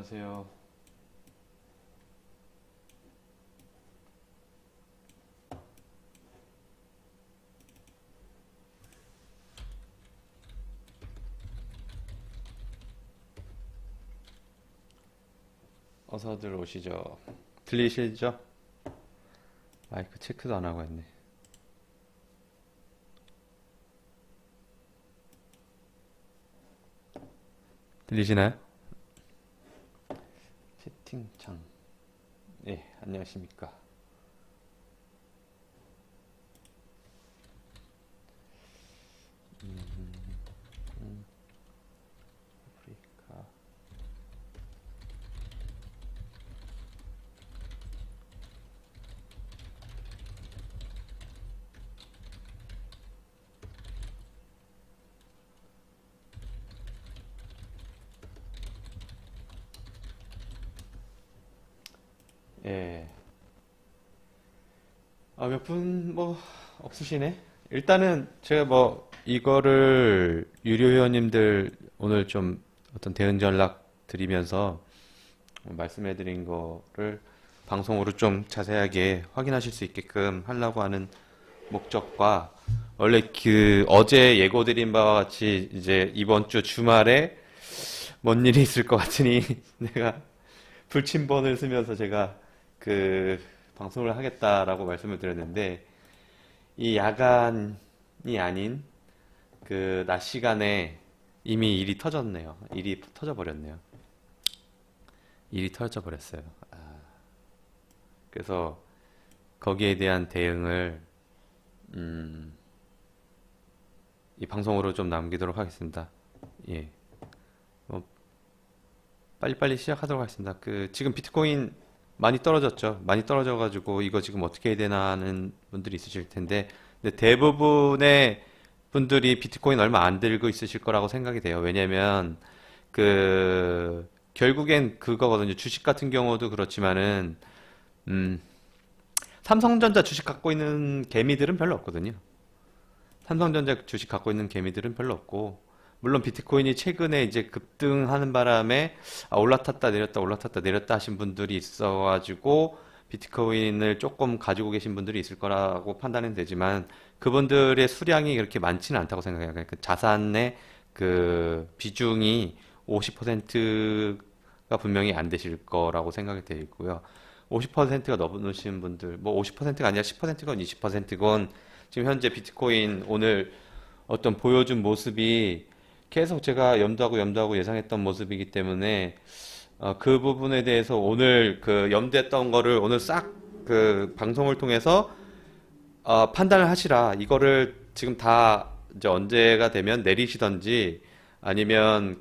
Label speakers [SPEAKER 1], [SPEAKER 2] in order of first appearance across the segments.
[SPEAKER 1] 안녕하세요. 어서들 오시죠. 들리시죠? 마이크 체크도 안 하고 했네. 들리시나요? 채팅창. 네, 안녕하십니까. 아프리카. 예. 몇 분 없으시네. 일단은 제가 이거를 유료 회원님들 오늘 좀 어떤 대응 전략 드리면서 말씀해드린 거를 방송으로 좀 자세하게 확인하실 수 있게끔 하려고 하는 목적과 원래 그 어제 예고드린 바와 같이 이제 이번 주 주말에 뭔 일이 있을 것 같으니 내가 불침번을 쓰면서 제가 그 방송을 하겠다라고 말씀을 드렸는데 이 야간이 아닌 그 낮 시간에 이미 일이 터졌네요. 일이 터져 버렸네요. 일이 터져 버렸어요. 그래서 거기에 대한 대응을 음, 이 방송으로 좀 남기도록 하겠습니다. 예. 뭐 빨리빨리 시작하도록 하겠습니다. 지금 비트코인 많이 떨어졌죠. 많이 떨어져가지고 이거 지금 어떻게 해야 되나 하는 분들이 있으실 텐데, 근데 대부분의 분들이 비트코인 얼마 안 들고 있으실 거라고 생각이 돼요. 왜냐면 결국엔 그거거든요. 주식 같은 경우도 그렇지만은 음, 삼성전자 주식 갖고 있는 개미들은 별로 없거든요. 삼성전자 주식 갖고 있는 개미들은 별로 없고, 물론 비트코인이 최근에 이제 급등하는 바람에 올라탔다 내렸다 올라탔다 내렸다 하신 분들이 있어가지고 비트코인을 조금 가지고 계신 분들이 있을 거라고 판단은 되지만 그분들의 수량이 그렇게 많지는 않다고 생각해요. 그러니까 자산의 그 비중이 50%가 분명히 안 되실 거라고 생각이 되고요. 50%가 넘으신 분들, 50%가 아니라 10%건 20%건 지금 현재 비트코인 오늘 어떤 보여준 모습이 계속 제가 염두하고 예상했던 모습이기 때문에 그 부분에 대해서 오늘 그 염두했던 거를 오늘 싹 그 방송을 통해서 판단을 하시라. 이거를 지금 다 이제 언제가 되면 내리시던지 아니면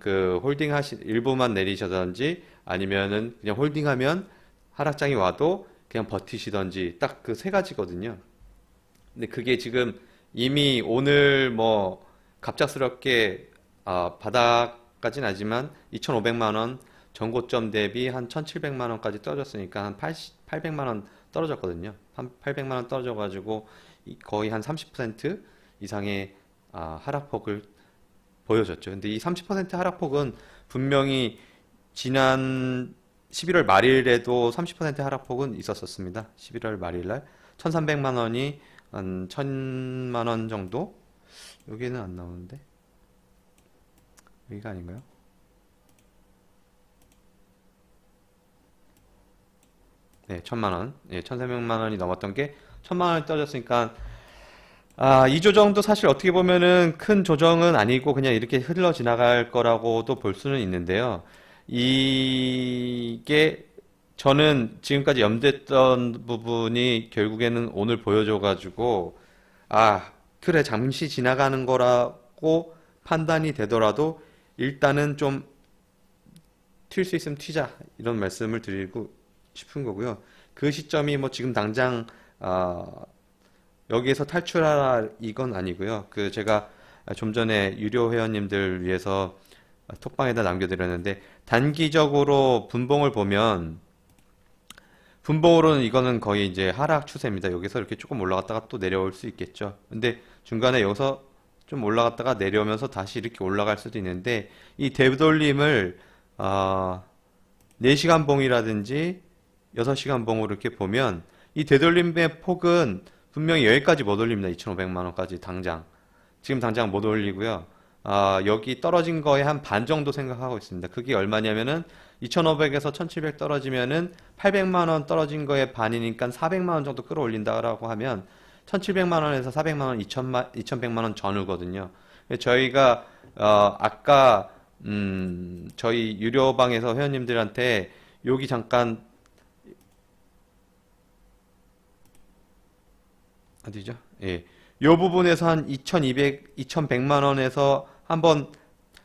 [SPEAKER 1] 일부만 내리시던지 아니면은 그냥 홀딩하면 하락장이 와도 그냥 버티시던지 딱 그 세 가지거든요. 근데 그게 지금 이미 오늘 갑작스럽게 바닥까지는 아니지만 2,500만 원 전고점 대비 한 1,700만 원까지 떨어졌으니까 한 800만 원 떨어졌거든요. 한 800만 원 떨어져가지고 거의 한 30% 이상의 하락폭을 보여줬죠. 근데 이 30% 하락폭은 분명히 지난 11월 말일에도 30% 하락폭은 있었었습니다. 11월 말일날 1,300만 원이 한 1,000만 원 정도? 여기는 안 나오는데 여기가 아닌가요? 네, 1,000만 원. 예, 1,300만 원이 넘었던 게 1,000만 원이 떨어졌으니까 이 조정도 사실 어떻게 보면은 큰 조정은 아니고 그냥 이렇게 흘러 지나갈 거라고도 볼 수는 있는데요. 이게 저는 지금까지 염두했던 부분이 결국에는 오늘 보여줘가지고 그래 잠시 지나가는 거라고 판단이 되더라도 일단은 좀 튈 수 있으면 튀자 이런 말씀을 드리고 싶은 거고요. 그 시점이 지금 당장 여기에서 탈출하라 이건 아니고요. 제가 좀 전에 유료 회원님들 위해서 톡방에다 남겨드렸는데 단기적으로 분봉을 보면 분봉으로는 이거는 거의 이제 하락 추세입니다. 여기서 이렇게 조금 올라갔다가 또 내려올 수 있겠죠. 근데 중간에 여기서 좀 올라갔다가 내려오면서 다시 이렇게 올라갈 수도 있는데 이 되돌림을 4시간 봉이라든지 6시간 봉으로 이렇게 보면 이 되돌림의 폭은 분명히 여기까지 못 올립니다. 2,500만 원까지 당장. 지금 당장 못 올리고요. 여기 떨어진 거에 한 반 정도 생각하고 있습니다. 그게 얼마냐면은 2,500에서 1,700 떨어지면은 800만 원 떨어진 거에 반이니까 400만 원 정도 끌어올린다라고 하면 1,700만 원에서 400만 원, 2,100만 원 전후거든요. 저희가 아까 저희 유료방에서 회원님들한테 여기 잠깐 어디죠? 예. 요 부분에서 한 2,200, 2,100만 원에서 한번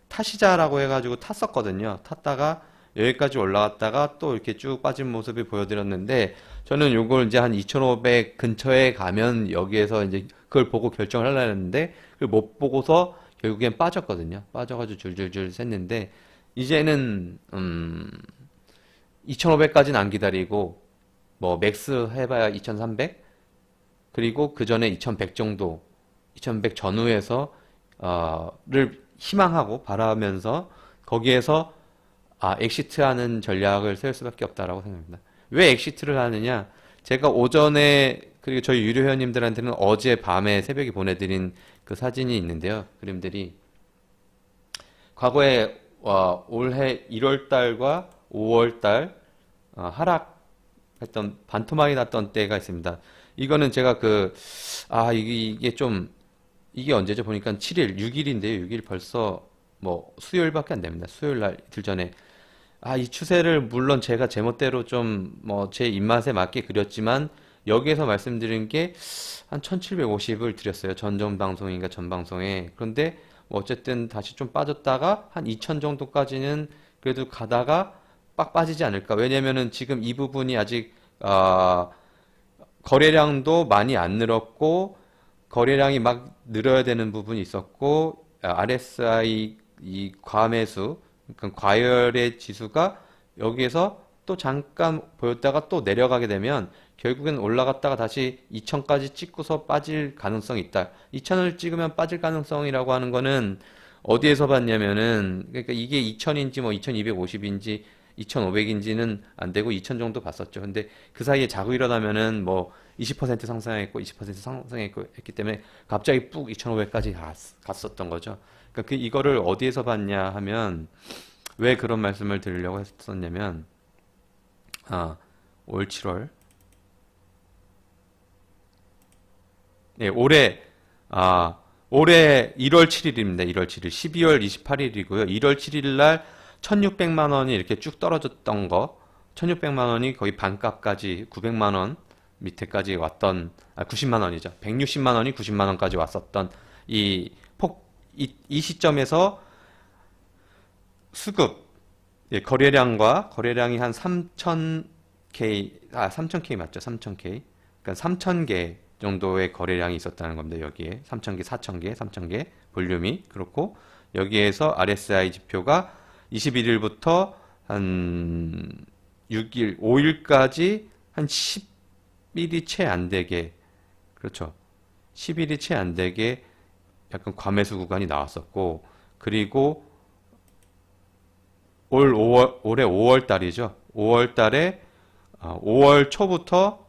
[SPEAKER 1] 타시자라고 해가지고 탔었거든요. 탔다가 여기까지 올라갔다가 또 이렇게 쭉 빠진 모습을 보여드렸는데 저는 요걸 이제 한 2,500 근처에 가면 여기에서 이제 그걸 보고 결정을 하려고 했는데 그걸 못 보고서 결국엔 빠졌거든요. 빠져가지고 줄줄줄 샜는데 이제는 2,500까지는 안 기다리고 뭐 맥스 해봐야 2,300 그리고 그 전에 2,100 정도 2,100 전후에서 를 희망하고 바라면서 거기에서 엑시트하는 전략을 세울 수밖에 없다라고 생각합니다. 왜 엑시트를 하느냐? 제가 오전에 그리고 저희 유료 회원님들한테는 어제 밤에 새벽에 보내드린 그 사진이 있는데요. 그림들이 과거에 올해 1월 달과 5월 달 하락했던 반토막이 났던 때가 있습니다. 이거는 제가 이게 좀 이게 언제죠? 보니까 7일, 6일인데요. 6일 벌써 뭐 수요일밖에 안 됩니다. 수요일 날 이틀 전에 이 추세를 물론 제가 제멋대로 좀 뭐 제 입맛에 맞게 그렸지만 여기에서 말씀드린 게 한 1750을 드렸어요. 전전 방송인가 전 방송에. 그런데 뭐 어쨌든 다시 좀 빠졌다가 한 2000 정도까지는 그래도 가다가 빡 빠지지 않을까. 왜냐면은 지금 이 부분이 아직 거래량도 많이 안 늘었고 거래량이 막 늘어야 되는 부분이 있었고 RSI 이 과매수 그러니까 과열의 지수가 여기에서 또 잠깐 보였다가 또 내려가게 되면 결국엔 올라갔다가 다시 2000까지 찍고서 빠질 가능성이 있다. 2000을 찍으면 빠질 가능성이라고 하는 거는 어디에서 봤냐면은 그러니까 이게 2000인지 뭐 2250인지 2500인지는 안 되고 2000 정도 봤었죠. 근데 그 사이에 자고 일어나면은 뭐 20% 상승했고 20% 상승했고 했기 때문에 갑자기 ปุ๊ 2500까지 갔었던 거죠. 그러니까 이거를 어디에서 봤냐 하면 왜 그런 말씀을 드리려고 했었냐면 올 7월 네, 올해 1월 7일입니다. 1월 7일 12월 28일이고요. 1월 7일 날 1600만 원이 이렇게 쭉 떨어졌던 거 1600만 원이 거의 반값까지 900만 원 밑에까지 왔던 90만 원이죠. 160만 원이 90만 원까지 왔었던 이 시점에서 수급 거래량이 한 3000K 3000K 맞죠? 3000K 그러니까 3000개 정도의 거래량이 있었다는 겁니다. 여기에 3000개, 4000개, 3000개 볼륨이 그렇고 여기에서 RSI 지표가 21일부터 한 6일, 5일까지 한 10일이 채 안 되게 그렇죠. 10일이 채 안 되게 약간 과매수 구간이 나왔었고 그리고 올해 5월 달이죠. 5월 달에 5월 초부터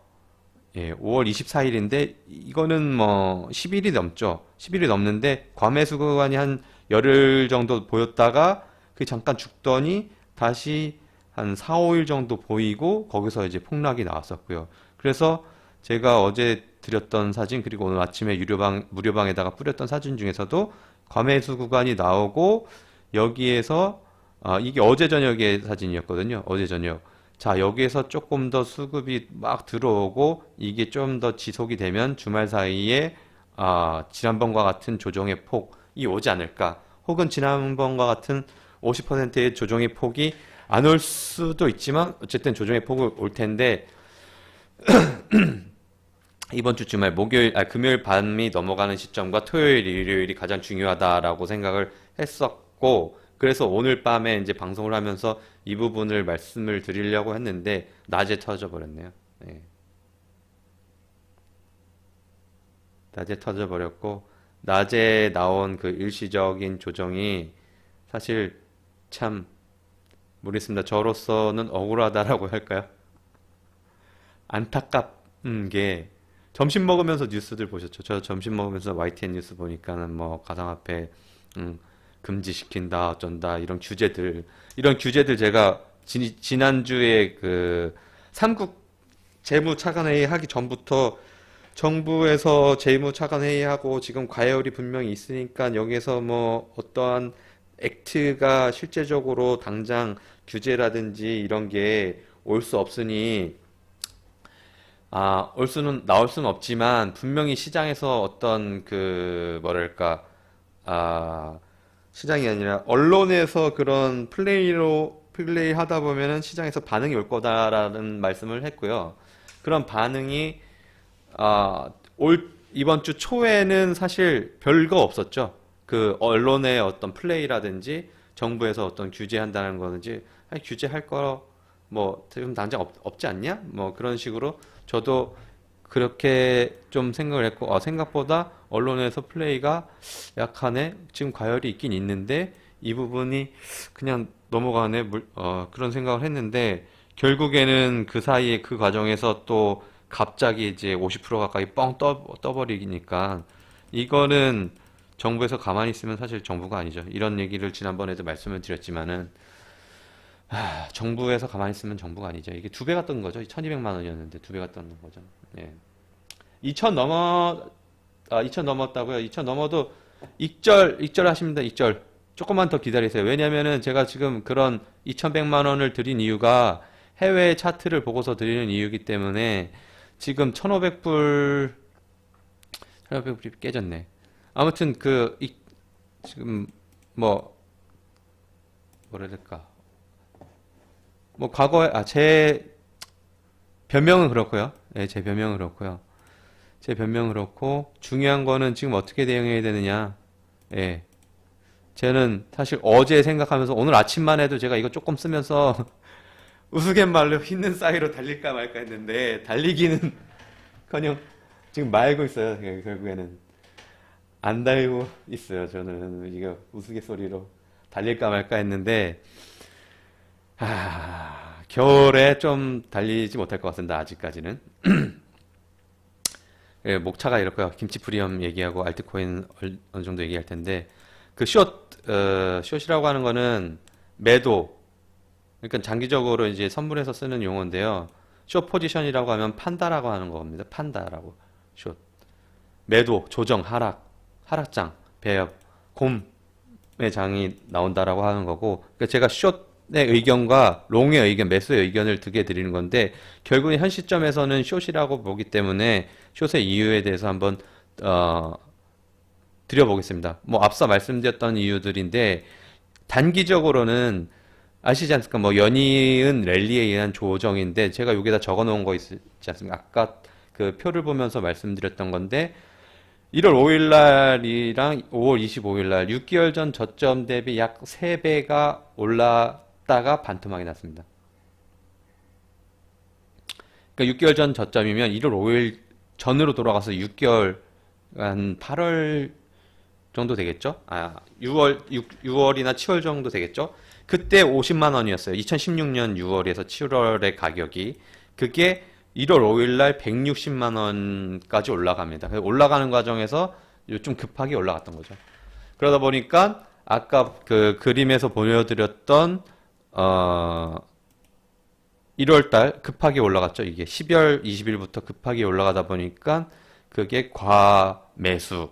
[SPEAKER 1] 5월 24일인데 이거는 뭐 10일이 넘죠. 10일이 넘는데 과매수 구간이 한 열흘 정도 보였다가 그 잠깐 죽더니 다시 한 4, 5일 정도 보이고 거기서 이제 폭락이 나왔었고요. 그래서 제가 어제 드렸던 사진 그리고 오늘 아침에 무료방에다가 뿌렸던 사진 중에서도 과매수 구간이 나오고 여기에서 이게 어제 저녁의 사진이었거든요. 어제 저녁. 자, 여기에서 조금 더 수급이 막 들어오고 이게 좀 더 지속이 되면 주말 사이에 지난번과 같은 조정의 폭이 오지 않을까. 혹은 지난번과 같은 50%의 조정의 폭이 안 올 수도 있지만 어쨌든 조정의 폭이 올 텐데 이번 주 주말 금요일 밤이 넘어가는 시점과 토요일, 일요일이 가장 중요하다라고 생각을 했었고 그래서 오늘 밤에 이제 방송을 하면서 이 부분을 말씀을 드리려고 했는데 낮에 터져 버렸네요. 네. 낮에 터져 버렸고 낮에 나온 그 일시적인 조정이 사실 참 모르겠습니다. 저로서는 억울하다라고 할까요? 안타깝은 게 점심 먹으면서 뉴스들 보셨죠? 저 점심 먹으면서 YTN 뉴스 보니까는 뭐 가상화폐 금지시킨다 어쩐다 이런 규제들 제가 지난주에 그 삼국 재무차관회의 하기 전부터 정부에서 재무차관회의하고 지금 과열이 분명히 있으니까 여기서 뭐 어떠한 액트가 실제적으로 당장 규제라든지 이런 게 올 수 없으니 나올 수는 없지만 분명히 시장에서 어떤 그 뭐랄까 아 시장이 아니라 언론에서 그런 플레이 하다 보면은 시장에서 반응이 올 거다라는 말씀을 했고요. 그런 반응이 이번 주 초에는 사실 별거 없었죠. 그 언론의 어떤 플레이라든지 정부에서 어떤 규제한다는 거든지 규제할 거 뭐 지금 당장 없지 않냐? 뭐 그런 식으로 저도 그렇게 좀 생각을 했고 생각보다 언론에서 플레이가 약하네. 지금 과열이 있긴 있는데 이 부분이 그냥 넘어가네. 그런 생각을 했는데 결국에는 그 사이에 그 과정에서 또 갑자기 이제 50% 가까이 뻥 떠버리니까 이거는 정부에서 가만히 있으면 사실 정부가 아니죠. 이런 얘기를 지난번에도 말씀을 드렸지만은 정부에서 가만히 있으면 정부가 아니죠. 이게 두 배가 뜬 거죠. 1200만 원이었는데 두 배가 뜬 거죠. 예. 2000 넘었다고요. 2000 넘어도 익절 하십니다. 익절. 조금만 더 기다리세요. 왜냐면은 제가 지금 그런 2100만 원을 드린 이유가 해외 차트를 보고서 드리는 이유이기 때문에 지금 1500불이 깨졌네. 아무튼 지금 뭐라 해야 될까? 뭐 과거에 제 변명은 그렇고요. 예, 제 변명은 그렇고요. 제 변명은 그렇고 중요한 거는 지금 어떻게 대응해야 되느냐. 예. 저는 사실 어제 생각하면서 오늘 아침만 해도 제가 이거 조금 쓰면서 우스갯말로 있는 싸이로 달릴까 말까 했는데 달리기는커녕 지금 말고 있어요. 결국에는 안 달리고 있어요. 저는 이거 우스갯소리로 달릴까 말까 했는데 겨울에 좀 달리지 못할 것 같습니다. 아직까지는. 예, 목차가 이렇고요. 김치 프리엄 얘기하고 알트코인 어느 정도 얘기할 텐데 그 숏이라고 하는 거는 매도. 그러니까 장기적으로 이제 선물해서 쓰는 용어인데요. 숏 포지션이라고 하면 판다라고 하는 겁니다. 판다라고. 숏. 매도, 조정, 하락장, 배합, 곰의 장이 나온다라고 하는 거고. 그러니까 제가 숏의 의견과 롱의 의견, 매수의 의견을 두 개 드리는 건데 결국엔 현 시점에서는 숏이라고 보기 때문에 숏의 이유에 대해서 한번 드려보겠습니다. 뭐 앞서 말씀드렸던 이유들인데 단기적으로는 아시지 않습니까? 뭐 연이은 랠리에 의한 조정인데 제가 여기다 적어 놓은 거 있지 않습니까? 아까 그 표를 보면서 말씀드렸던 건데 1월 5일 날이랑 5월 25일 날 6개월 전 저점 대비 약 3배가 올랐다가 반토막이 났습니다. 그러니까 6개월 전 저점이면 1월 5일 전으로 돌아가서 6개월 한 8월 정도 되겠죠? 6월이나 7월 정도 되겠죠? 그때 50만 원이었어요. 2016년 6월에서 7월의 가격이. 그게 1월 5일 날 160만 원까지 올라갑니다. 올라가는 과정에서 좀 급하게 올라갔던 거죠. 그러다 보니까 아까 그 그림에서 보여드렸던 1월 달 급하게 올라갔죠. 이게 12월 20일부터 급하게 올라가다 보니까 그게 과매수가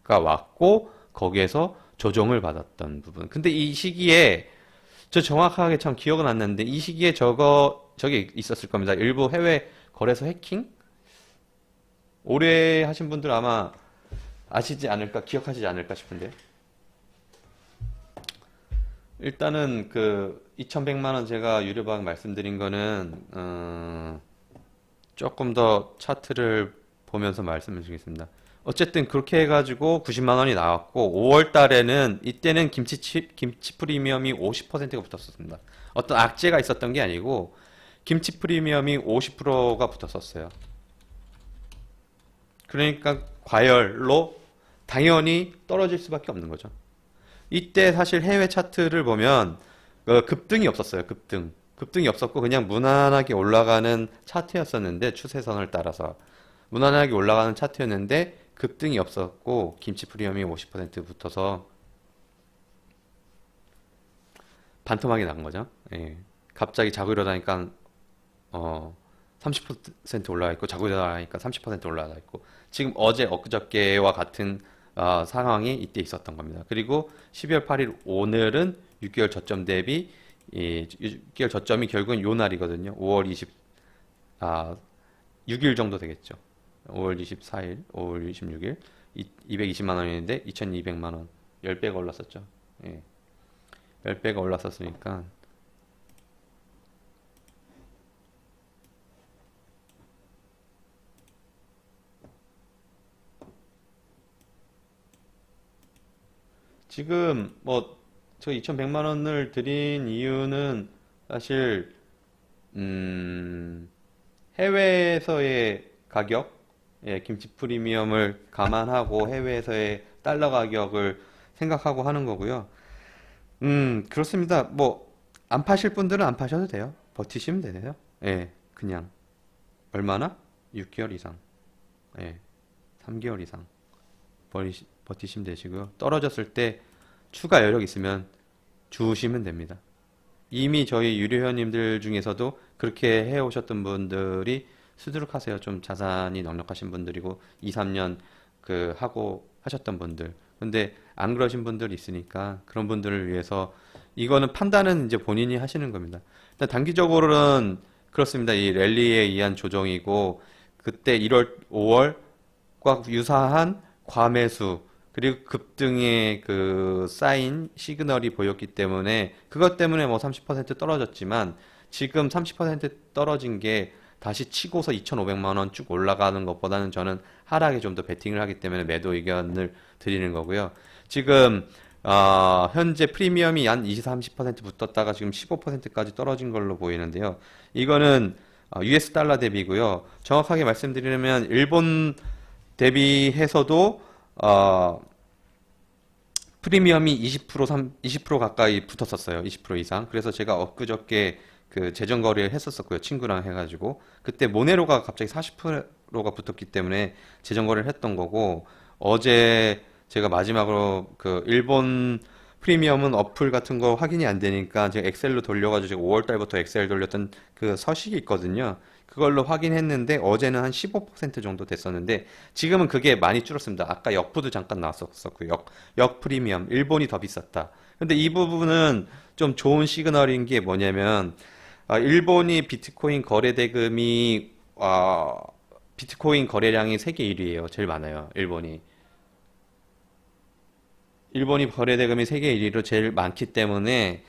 [SPEAKER 1] 왔고 거기에서 조정을 받았던 부분. 근데 이 시기에 저 정확하게 참 기억은 안 나는데 이 시기에 저기 있었을 겁니다. 일부 해외 거래소 해킹? 오래 하신 분들 아마 아시지 않을까, 기억하시지 않을까 싶은데. 일단은 그 2100만 원 제가 유료방 말씀드린 거는 조금 더 차트를 보면서 말씀을 드리겠습니다. 어쨌든 그렇게 해가지고 90만 원이 나왔고 5월 달에는 이때는 김치 프리미엄이 50%가 붙었었습니다. 어떤 악재가 있었던 게 아니고 김치 프리미엄이 50%가 붙었었어요. 그러니까 과열로 당연히 떨어질 수밖에 없는 거죠. 이때 사실 해외 차트를 보면 급등이 없었어요. 급등이 없었고 그냥 무난하게 올라가는 차트였었는데 추세선을 따라서 무난하게 올라가는 차트였는데 급등이 없었고 김치 프리미엄이 50% 붙어서 반토막이 난 거죠. 예. 갑자기 자고 일어나니까 30% 올라가 있고 자고 일어나니까 30% 올라가 있고 지금 어제 엊그저께와 같은 상황이 이때 있었던 겁니다. 그리고 12월 8일 오늘은 6개월 저점 대비 6개월 저점이 결국은 요 날이거든요. 5월 6일 정도 되겠죠. 5월 24일, 5월 26일 220만 원인데 2200만 원 10배가 올랐었죠. 예. 10배가 올랐었으니까 지금 뭐 저 2100만 원을 드린 이유는 사실 음, 해외에서의 가격, 예, 김치 프리미엄을 감안하고 해외에서의 달러 가격을 생각하고 하는 거고요. 그렇습니다. 뭐 안 파실 분들은 안 파셔도 돼요. 버티시면 되세요. 예, 그냥 얼마나? 6개월 이상, 예, 3개월 이상 버티시면 되시고요. 떨어졌을 때 추가 여력 있으면 주우시면 됩니다. 이미 저희 유료회원님들 중에서도 그렇게 해오셨던 분들이 수두룩하세요. 좀 자산이 넉넉하신 분들이고 2, 3년 그 하고 하셨던 분들. 근데 안 그러신 분들 있으니까 그런 분들을 위해서 이거는 판단은 이제 본인이 하시는 겁니다. 일단 단기적으로는 그렇습니다. 이 랠리에 의한 조정이고 그때 1월, 5월과 유사한 과매수 그리고 급등의 그 사인 시그널이 보였기 때문에 그것 때문에 뭐 30% 떨어졌지만 지금 30% 떨어진 게 다시 치고서 2,500만 원 쭉 올라가는 것보다는 저는 하락에 좀 더 베팅을 하기 때문에 매도 의견을 드리는 거고요. 지금 현재 프리미엄이 한 20, 30% 붙었다가 지금 15%까지 떨어진 걸로 보이는데요. 이거는 US 달러 대비고요. 정확하게 말씀드리면 일본 대비해서도 프리미엄이 20% 가까이 붙었었어요. 20% 이상. 그래서 제가 엊그저께 그 재정 거래를 했었었고요. 친구랑 해가지고. 그때 모네로가 갑자기 40%가 붙었기 때문에 재정 거래를 했던 거고, 어제 제가 마지막으로 그 일본 프리미엄은 어플 같은 거 확인이 안 되니까 제가 엑셀로 돌려가지고 제가 5월 달부터 엑셀 돌렸던 그 서식이 있거든요. 그걸로 확인했는데 어제는 한 15% 정도 됐었는데 지금은 그게 많이 줄었습니다. 아까 역부도 잠깐 나왔었고 역 프리미엄 일본이 더 비쌌다. 근데 이 부분은 좀 좋은 시그널인 게 뭐냐면 일본이 비트코인 거래 대금이 비트코인 거래량이 세계 1위예요. 제일 많아요. 일본이 거래 대금이 세계 1위로 제일 많기 때문에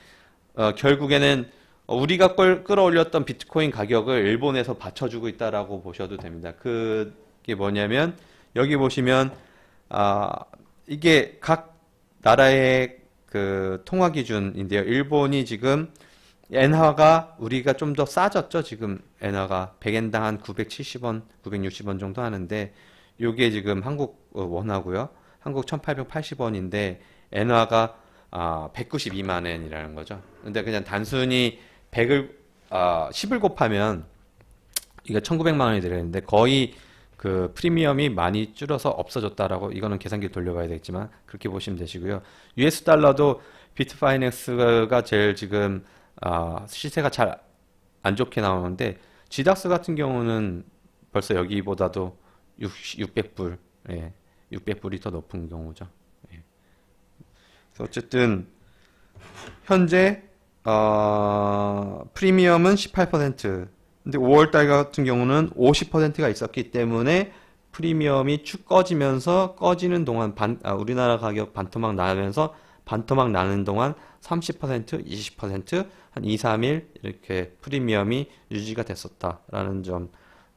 [SPEAKER 1] 결국에는 우리가 끌어올렸던 비트코인 가격을 일본에서 받쳐주고 있다라고 보셔도 됩니다. 그게 뭐냐면 여기 보시면 아, 이게 각 나라의 그 통화 기준인데요. 일본이 지금 엔화가 우리가 좀 더 싸졌죠. 지금 엔화가 100엔당 한 970원, 960원 정도 하는데 요게 지금 한국 원화고요. 한국 1880원인데 엔화가 192만 엔이라는 거죠. 근데 그냥 단순히 10을 곱하면 이게 1900만 원이 되는데 거의 그 프리미엄이 많이 줄어서 없어졌다라고 이거는 계산기 돌려봐야 되겠지만 그렇게 보시면 되시고요. US 달러도 비트파이낸스가 제일 지금 시세가 잘 안 좋게 나오는데 GDAX 같은 경우는 벌써 여기보다도 600불, 예, 600불이 더 높은 경우죠. 예. 그래서 어쨌든 현재 프리미엄은 18%. 근데 5월달 같은 경우는 50%가 있었기 때문에 프리미엄이 쭉 꺼지는 동안 우리나라 가격 반토막 나면서 반토막 나는 동안 30%, 20%, 한 2, 3일 이렇게 프리미엄이 유지가 됐었다라는 점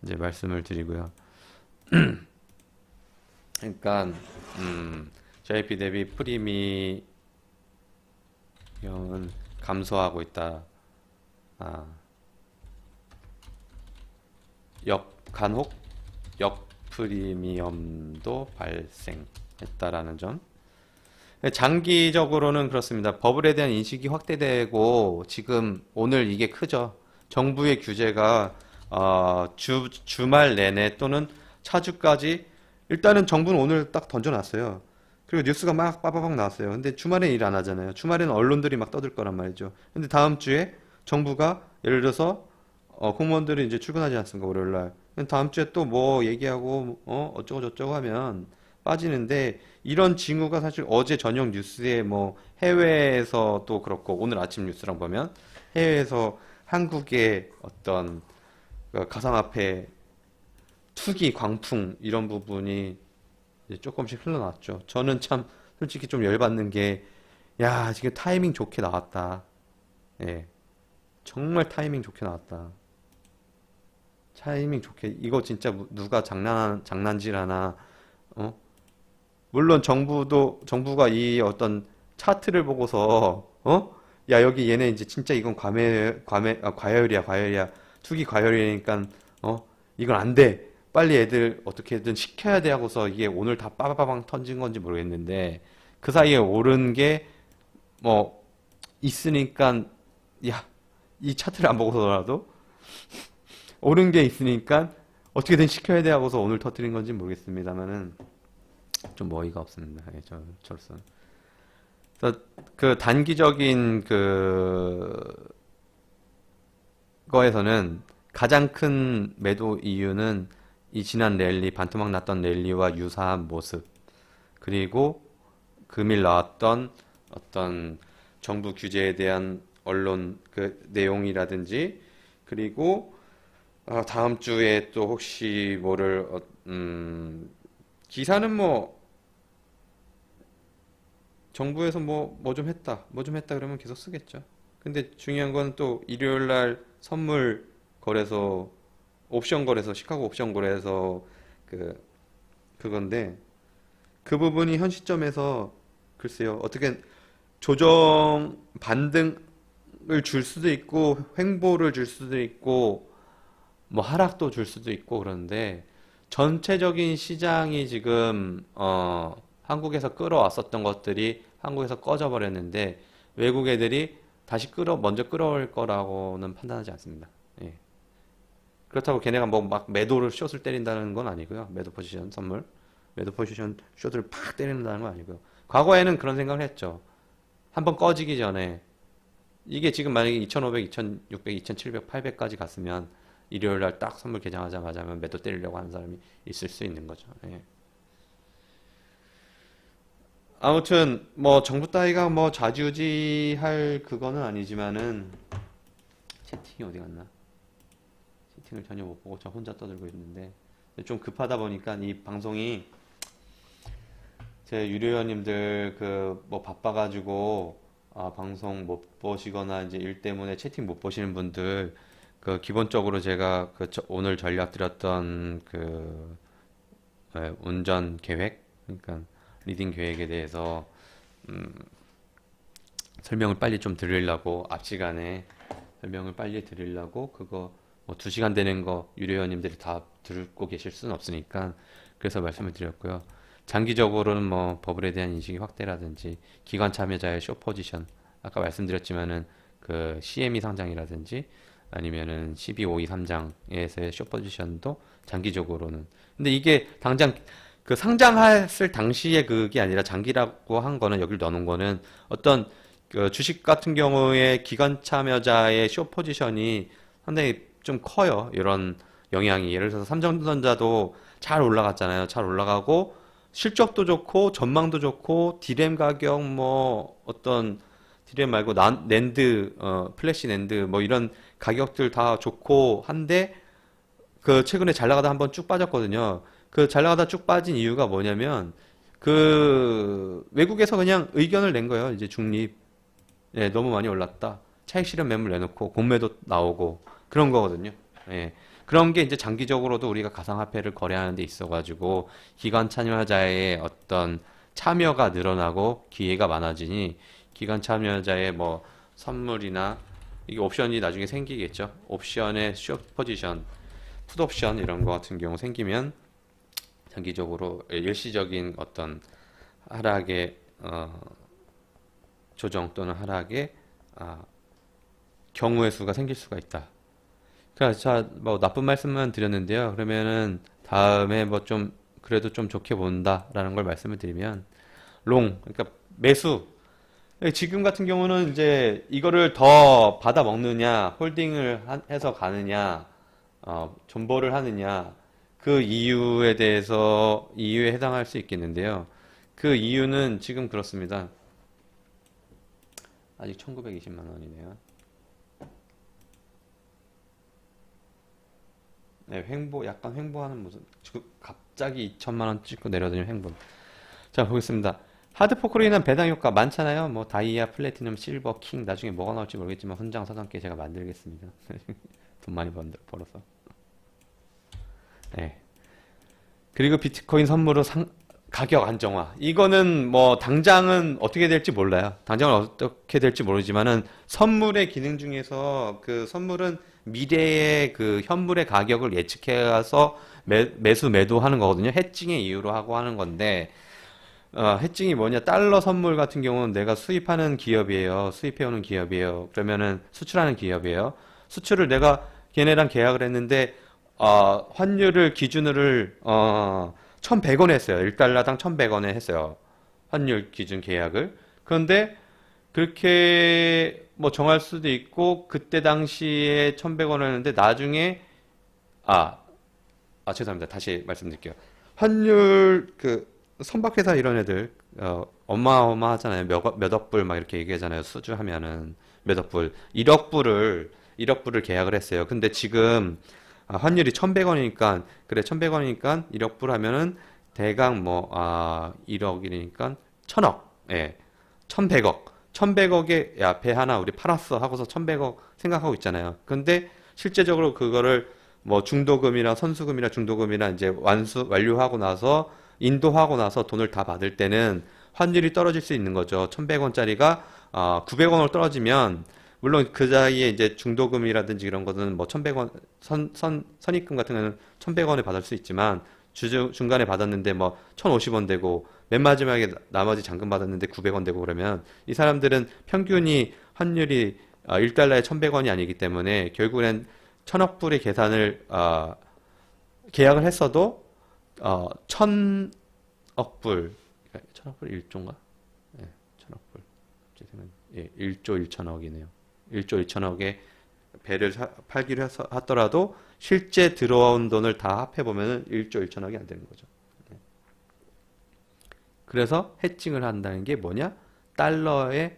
[SPEAKER 1] 이제 말씀을 드리고요. 그러니까 JP 대비 프리미엄은 감소하고 있다. 간혹 역 프리미엄도 발생했다라는 점. 장기적으로는 그렇습니다. 버블에 대한 인식이 확대되고 지금 오늘 이게 크죠. 정부의 규제가 주말 내내 또는 차주까지 일단은 정부는 오늘 딱 던져놨어요. 그리고 뉴스가 막 빠바박 나왔어요. 근데 주말엔 일 안 하잖아요. 주말에는 언론들이 막 떠들 거란 말이죠. 근데 다음 주에 정부가 예를 들어서 공무원들이 이제 출근하지 않습니까? 월요일 날. 다음 주에 또 뭐 얘기하고 어쩌고 저쩌고 하면 빠지는데 이런 징후가 사실 어제 저녁 뉴스에 뭐 해외에서도 그렇고 오늘 아침 뉴스랑 보면 해외에서 한국의 어떤 그 가상화폐 투기 광풍 이런 부분이 이제 조금씩 흘러나왔죠. 저는 참 솔직히 좀 열받는 게, 야, 지금 타이밍 좋게 나왔다. 예, 정말 타이밍 좋게 나왔다. 타이밍 좋게, 이거 진짜 누가 장난질 하나, 어? 물론 정부가 이 어떤 차트를 보고서, 야, 여기 얘네 이제 진짜 이건 과열이야. 투기 과열이니까, 이건 안 돼. 빨리 애들 어떻게든 시켜야 돼 하고서 이게 오늘 다 빠바바방 터진 건지 모르겠는데, 그 사이에 오른 게, 뭐, 있으니까, 야, 이 차트를 안 보고서라도, 오른 게 있으니까, 어떻게든 시켜야 돼 하고서 오늘 터뜨린 건지 모르겠습니다만은, 좀 어이가 없습니다. 예, 저로서는. 그래서 그 단기적인 거에서는 가장 큰 매도 이유는 이 지난 랠리, 반토막 났던 랠리와 유사한 모습, 그리고 금일 나왔던 어떤 정부 규제에 대한 언론 그 내용이라든지, 그리고 다음 주에 또 혹시 기사는 뭐 정부에서 뭐 좀 했다, 뭐 좀 했다 그러면 계속 쓰겠죠. 근데 중요한 건 또 일요일 날 선물 거래소, 옵션 거래소, 시카고 옵션 거래소 그 그건데 그 부분이 현 시점에서 글쎄요, 어떻게 조정 반등을 줄 수도 있고 횡보를 줄 수도 있고 뭐 하락도 줄 수도 있고 그런데 전체적인 시장이 지금 한국에서 끌어왔었던 것들이 한국에서 꺼져 버렸는데 외국 애들이 다시 먼저 끌어올 거라고는 판단하지 않습니다. 예. 그렇다고 걔네가 뭐 막 매도를 숏을 때린다는 건 아니고요. 매도 포지션 숏을 팍 때린다는 건 아니고요. 과거에는 그런 생각을 했죠. 한번 꺼지기 전에 이게 지금 만약에 2,500, 2,600, 2,700, 800까지 갔으면 일요일 날 딱 선물 개장하자마자 매도 때리려고 하는 사람이 있을 수 있는 거죠. 예. 아무튼 뭐 정부 따위가 뭐 좌지우지할 그거는 아니지만은 채팅이 어디 갔나? 채팅을 전혀 못 보고 저 혼자 떠들고 있는데 좀 급하다 보니까 이 방송이 제 유료원님들 그 뭐 바빠가지고 방송 못 보시거나 이제 일 때문에 채팅 못 보시는 분들 그 기본적으로 제가 오늘 전략 드렸던 운전 계획, 그러니까 리딩 계획에 대해서 설명을 빨리 좀 드리려고, 앞 시간에 설명을 빨리 드리려고, 그거 뭐 2시간 되는 거 유료원님들이 다 듣고 계실 수는 없으니까 그래서 말씀을 드렸고요. 장기적으로는 뭐 버블에 대한 인식이 확대라든지 기관 참여자의 숏 포지션, 아까 말씀드렸지만은 그 CME 상장이라든지 아니면은 1252 3장에서의 숏 포지션도 장기적으로는, 근데 이게 당장 그 상장했을 당시에 그게 아니라 장기라고 한 거는, 여기를 넣어놓은 거는 어떤 그 주식 같은 경우에 기관 참여자의 숏 포지션이 상당히 좀 커요. 이런 영향이. 예를 들어서 삼성전자도 잘 올라갔잖아요. 잘 올라가고 실적도 좋고 전망도 좋고 디램 가격 뭐 어떤 디램 말고 낸드, 플래시 낸드 뭐 이런 가격들 다 좋고 한데 그 최근에 잘 나가다 한번 쭉 빠졌거든요. 그 잘 나가다 쭉 빠진 이유가 뭐냐면 그 외국에서 그냥 의견을 낸 거예요. 이제 중립. 예, 너무 많이 올랐다. 차익 실현 매물 내놓고 공매도 나오고 그런 거거든요. 예. 그런 게 이제 장기적으로도 우리가 가상화폐를 거래하는 데 있어가지고 기관 참여자의 어떤 참여가 늘어나고 기회가 많아지니 기관 참여자의 뭐 선물이나 이게 옵션이 나중에 생기겠죠. 옵션의 숏 포지션, 풋옵션 이런 거 같은 경우 생기면 장기적으로 일시적인 어떤 하락의 어, 조정 또는 하락의 경우의 수가 생길 수가 있다. 그러니까 자, 뭐 나쁜 말씀만 드렸는데요. 그러면은 다음에 뭐 좀 그래도 좀 좋게 본다라는 걸 말씀을 드리면 그러니까 매수. 지금 같은 경우는 이제 이거를 더 받아 먹느냐, 홀딩을 해서 가느냐, 존버를 하느냐, 그 이유에 해당할 수 있겠는데요. 그 이유는 지금 그렇습니다. 아직 1920만 원이네요. 네, 약간 횡보하는 모습. 지금 갑자기 2천만 원 찍고 내려다니는 횡보. 자, 보겠습니다. 하드포크로 인한 배당 효과 많잖아요. 뭐 다이아, 플래티넘, 실버, 킹 나중에 뭐가 나올지 모르겠지만 혼장 사단계 제가 만들겠습니다. 돈 많이 벌어서. 네. 그리고 비트코인 선물로 가격 안정화. 이거는 뭐 당장은 어떻게 될지 몰라요. 당장은 어떻게 될지 모르지만은 선물의 기능 중에서 그 선물은 미래의 그 현물의 가격을 예측해서 매수 매도하는 거거든요. 해칭의 이유로 하고 하는 건데 해칭이 뭐냐? 달러 선물 같은 경우는 내가 수입하는 기업이에요. 수입해오는 기업이에요. 그러면은 수출하는 기업이에요. 수출을 내가 걔네랑 계약을 했는데 환율을 기준으로를 1,100원 했어요. 1달러당 1,100원에 했어요. 환율 기준 계약을. 그런데 그렇게 뭐 정할 수도 있고 그때 당시에 1,100원 했는데 나중에 죄송합니다. 다시 말씀드릴게요. 환율 선박회사 이런 애들 어마어마하잖아요. 몇억 불 막 이렇게 얘기하잖아요. 수주하면은 몇억 불, 1억 불을 계약을 했어요. 근데 지금 환율이 1,100원이니까 그래 1,100원이니까 1억 불 하면은 대강 뭐 1억이니까 1,000억, 예, 1,100억에 야 배 하나 우리 팔았어 하고서 1,100억 생각하고 있잖아요. 근데 실제적으로 그거를 뭐 중도금이나 선수금이나 중도금이나 이제 완료하고 나서 인도하고 나서 돈을 다 받을 때는 환율이 떨어질 수 있는 거죠. 1,100원짜리가 900원으로 떨어지면 물론 그 사이에 이제 중도금이라든지 이런 거는 뭐 1,100원 선입금 같은 거는 1,100원에 받을 수 있지만 중간에 받았는데 뭐 1,050원 되고 맨 마지막에 나머지 잔금 받았는데 900원 되고 그러면 이 사람들은 평균이 환율이 1달러에 1,100원이 아니기 때문에 결국엔 1,000억 불의 계산을 계약을 했어도 1,000억 불 1,000억 불 1조인가? 예, 1,000억 불. 예, 1조 1천억이네요. 1조 2천억에 배를 팔기로 하더라도 실제 들어온 돈을 다 합해보면 1조 1천억이 안 되는 거죠. 그래서 해칭을 한다는 게 뭐냐? 달러의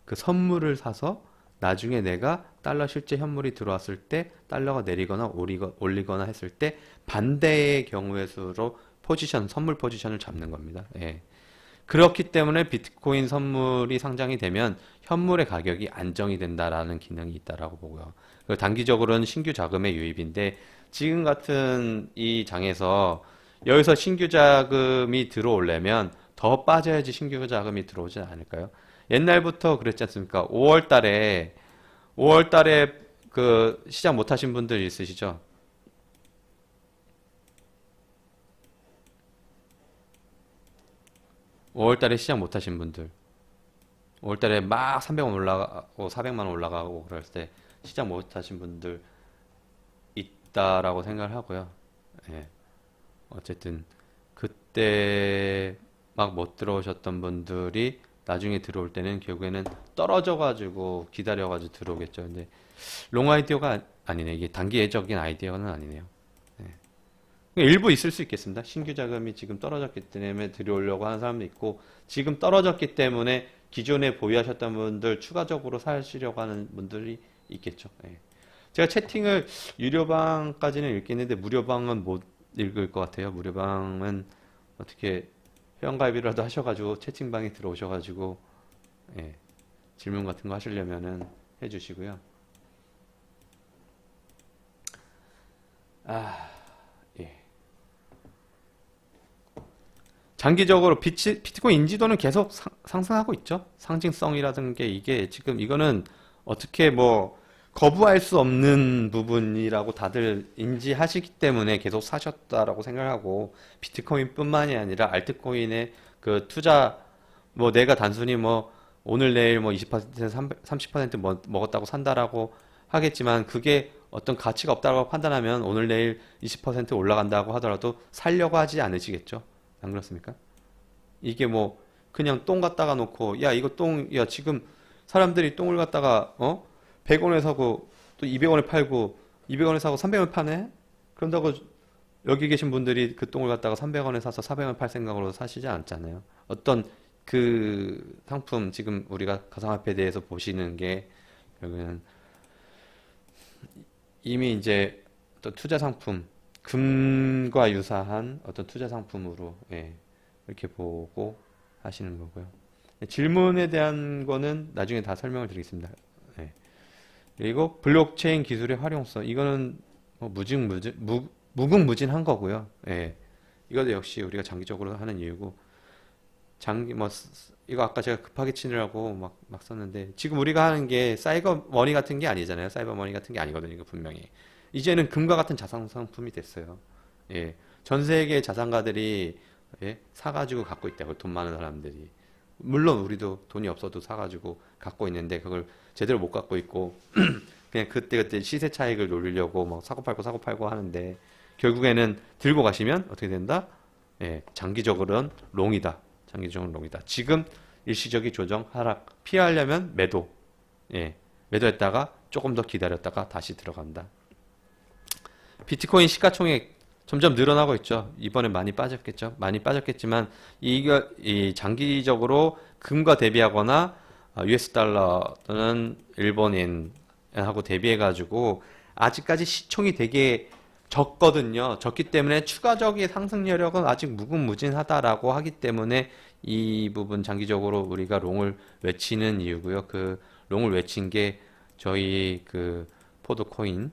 [SPEAKER 1] 그 선물을 사서 나중에 내가 달러 실제 현물이 들어왔을 때 달러가 내리거나 올리거나 했을 때 반대의 경우의 수로 선물 포지션을 잡는 겁니다. 예. 그렇기 때문에 비트코인 선물이 상장이 되면 현물의 가격이 안정이 된다라는 기능이 있다라고 보고요. 단기적으로는 신규 자금의 유입인데 지금 같은 이 장에서 여기서 신규 자금이 들어오려면 더 빠져야지 신규 자금이 들어오지 않을까요? 옛날부터 그랬지 않습니까? 5월 달에 그 시작 못 하신 분들 있으시죠? 5월 달에 시작 못 하신 분들. 5월 달에 막 300원 올라가고 400만 원 올라가고 그럴 때 시작 못 하신 분들 있다라고 생각을 하고요. 예. 어쨌든 그때 막 못 들어오셨던 분들이 나중에 들어올 때는 결국에는 떨어져가지고 기다려가지고 들어오겠죠. 근데 롱 아이디어가 아니네. 이게 단기적인 아이디어는 아니네요. 네. 일부 있을 수 있겠습니다. 신규 자금이 지금 떨어졌기 때문에 들어오려고 하는 사람도 있고 지금 떨어졌기 때문에 기존에 보유하셨던 분들 추가적으로 사시려고 하는 분들이 있겠죠. 네. 제가 채팅을 유료방까지는 읽겠는데 무료방은 못 읽을 것 같아요. 무료방은 어떻게 회원가입이라도 하셔가지고 채팅방에 들어오셔가지고 예, 질문 같은 거 하시려면은 해주시고요. 예. 장기적으로 비트코인 인지도는 계속 상승하고 있죠. 상징성이라든 게 이게 지금 이거는 어떻게 뭐 거부할 수 없는 부분이라고 다들 인지하시기 때문에 계속 사셨다라고 생각하고 비트코인뿐만이 아니라 알트코인의 그 투자 뭐 내가 단순히 뭐 오늘 내일 뭐 20% 30% 먹었다고 산다라고 하겠지만 그게 어떤 가치가 없다고 판단하면 오늘 내일 20% 올라간다고 하더라도 살려고 하지 않으시겠죠? 안 그렇습니까? 이게 뭐 그냥 똥 갖다가 놓고 야 이거 똥 야 지금 사람들이 똥을 갖다가 100원에 사고 또 200원에 팔고 200원에 사고 300원에 파네? 그런다고 여기 계신 분들이 그 똥을 갖다가 300원에 사서 400원 팔 생각으로 사시지 않잖아요. 어떤 그 상품 지금 우리가 가상화폐에 대해서 보시는 게 결국에는 이미 이제 어떤 투자 상품 금과 유사한 어떤 투자 상품으로 이렇게 보고 하시는 거고요. 질문에 대한 거는 나중에 다 설명을 드리겠습니다. 예. 그리고 블록체인 기술의 활용성 이거는 뭐 무궁무진한 거고요. 예. 이것도 역시 우리가 장기적으로 하는 이유고 이거 아까 제가 급하게 치느라고 막 썼는데 지금 우리가 하는 게 사이버 머니 같은 게 아니잖아요. 사이버 머니 같은 게 아니거든요. 이거 분명히 이제는 금과 같은 자산 상품이 됐어요. 예. 전 세계 자산가들이 사가지고 갖고 있다고 돈 많은 사람들이 물론 우리도 돈이 없어도 사가지고 갖고 있는데 그걸 제대로 못 갖고 있고 그냥 그때그때 시세 차익을 노리려고 막 사고 팔고 하는데 결국에는 들고 가시면 어떻게 된다? 장기적으로는 롱이다. 장기적으로는 롱이다. 지금 일시적인 조정 하락 피하려면 매도. 매도했다가 조금 더 기다렸다가 다시 들어간다. 비트코인 시가총액 점점 늘어나고 있죠. 이번에 많이 빠졌겠죠. 많이 빠졌겠지만 이 장기적으로 금과 대비하거나 US 달러 또는 일본인하고 대비해 가지고 아직까지 시총이 되게 적거든요. 적기 때문에 추가적인 상승 여력은 아직 무궁무진하다라고 하기 때문에 이 부분 장기적으로 우리가 롱을 외치는 이유고요. 그 롱을 외친 게 저희 그 포드 코인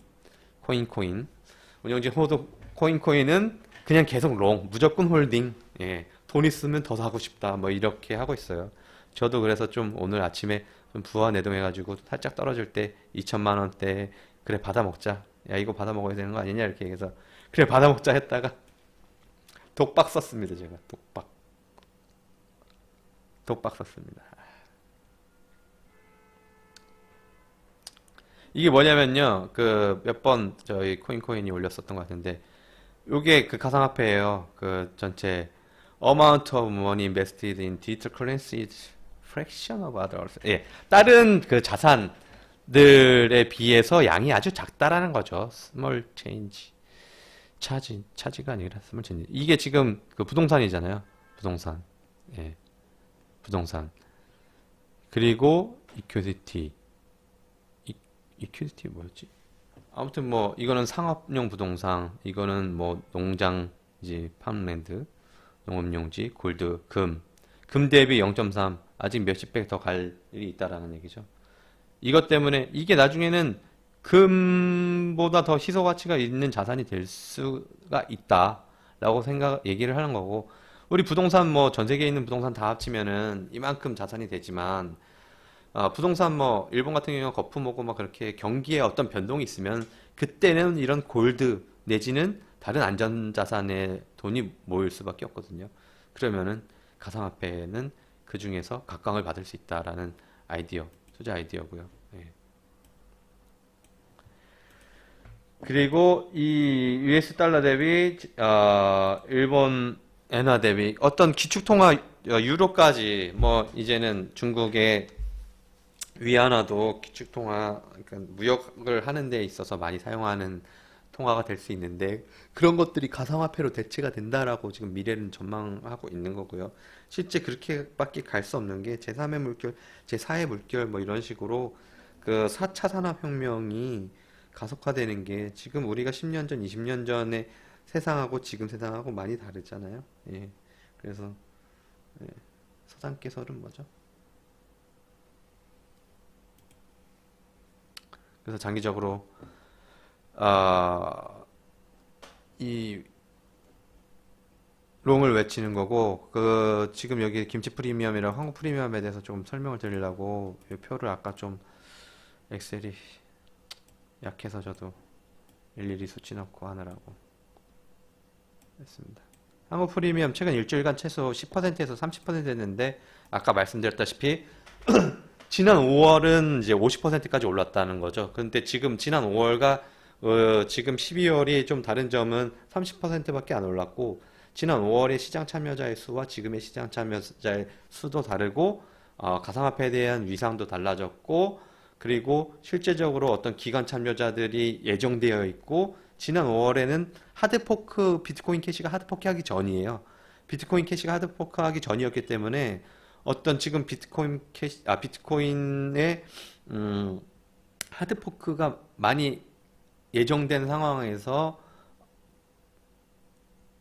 [SPEAKER 1] 운영진 포드 코인은 그냥 계속 롱, 무조건 홀딩. 돈 있으면 더 사고 싶다. 뭐 이렇게 하고 있어요. 저도 그래서 좀 오늘 아침에 좀 부하 내동해가지고 살짝 떨어질 때 2천만 원대 그래 받아 먹자. 야 이거 받아 먹어야 되는 거 아니냐 이렇게 해서 그래 받아 먹자 했다가 독박 썼습니다. 제가 독박 썼습니다. 이게 뭐냐면요. 그 몇 번 저희 코인이 올렸었던 것 같은데 요게 그 가상화폐예요. 그 전체 amount of money invested in digital currency is fraction of others. 다른 그 자산들에 비해서 양이 아주 작다라는 거죠. small change. 차지가 아니라 small change. 이게 지금 그 부동산이잖아요. 부동산. 부동산. 그리고 이퀴디티 뭐였지? 아무튼 뭐 이거는 상업용 부동산, 이거는 뭐 농장지, 팜랜드, 농업용지, 골드, 금 대비 0.3 아직 몇십 배 더 갈 일이 있다라는 얘기죠. 이것 때문에 이게 나중에는 금보다 더 희소 가치가 있는 자산이 될 수가 있다라고 얘기를 하는 거고 우리 부동산 뭐 전 세계에 있는 부동산 다 합치면은 이만큼 자산이 되지만 부동산 뭐 일본 같은 경우는 거품오고 막 그렇게 경기에 어떤 변동이 있으면 그때는 이런 골드 내지는 다른 안전자산에 돈이 모일 수밖에 없거든요. 그러면은 가상화폐는 그 중에서 각광을 받을 수 있다라는 투자 아이디어고요. 그리고 이 US 달러 대비 일본 엔화 대비 어떤 기축통화 유로까지 뭐 이제는 중국의 위안화도 기축통화 그러니까 무역을 하는 데 있어서 많이 사용하는 통화가 될 수 있는데 그런 것들이 가상화폐로 대체가 된다라고 지금 미래는 전망하고 있는 거고요. 실제 그렇게밖에 갈 수 없는 게 제3의 물결, 제4의 물결 뭐 이런 식으로 그 4차 산업혁명이 가속화되는 게 지금 우리가 10년 전, 20년 전에 세상하고 지금 세상하고 많이 다르잖아요. 그래서 서장께서는 뭐죠? 그래서 장기적으로 이 롱을 외치는 거고 그 지금 여기 김치 프리미엄이랑 한국 프리미엄에 대해서 좀 설명을 드리려고 이 표를 아까 좀 엑셀이 약해서 저도 일일이 수치 넣고 하느라고 했습니다. 한국 프리미엄 최근 일주일간 최소 10%에서 30% 됐는데 아까 말씀드렸다시피 지난 5월은 이제 50%까지 올랐다는 거죠. 근데 지금 지난 5월과 지금 12월이 좀 다른 점은 30%밖에 안 올랐고 지난 5월의 시장 참여자의 수와 지금의 시장 참여자의 수도 다르고 가상화폐에 대한 위상도 달라졌고 그리고 실제적으로 어떤 기관 참여자들이 예정되어 있고 지난 5월에는 하드포크 비트코인 캐시가 하드포크 하기 전이에요. 비트코인 캐시가 하드포크 하기 전이었기 때문에 어떤 지금 비트코인 캐시 비트코인의 하드포크가 많이 예정된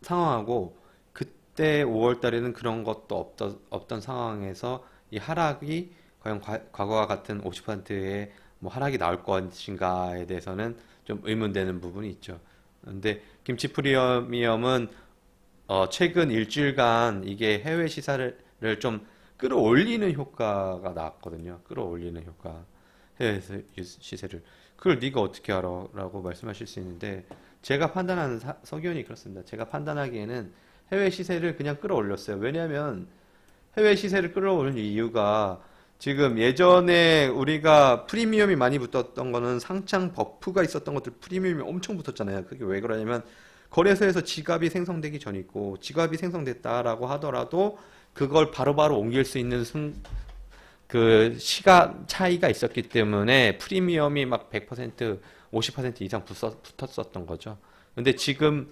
[SPEAKER 1] 상황하고 그때 5월 달에는 그런 것도 없던 상황에서 이 하락이 과연 과거와 같은 50%의 뭐 하락이 나올 것인가에 대해서는 좀 의문되는 부분이 있죠. 근데 김치 프리미엄은 최근 일주일간 이게 해외 시사를 좀 끌어올리는 효과가 나왔거든요. 끌어올리는 효과. 해외 시세를. 그걸 네가 어떻게 알아? 라고 말씀하실 수 있는데 제가 판단하는 석연이 그렇습니다. 제가 판단하기에는 해외 시세를 그냥 끌어올렸어요. 왜냐하면 해외 시세를 끌어올린 이유가 지금 예전에 우리가 프리미엄이 많이 붙었던 거는 상장 버프가 있었던 것들 프리미엄이 엄청 붙었잖아요. 그게 왜 그러냐면 거래소에서 지갑이 생성되기 전이고 지갑이 생성됐다라고 하더라도 그걸 바로바로 옮길 수 있는 그 시간 차이가 있었기 때문에 프리미엄이 막 100%, 50% 이상 붙었었던 거죠. 근데 지금은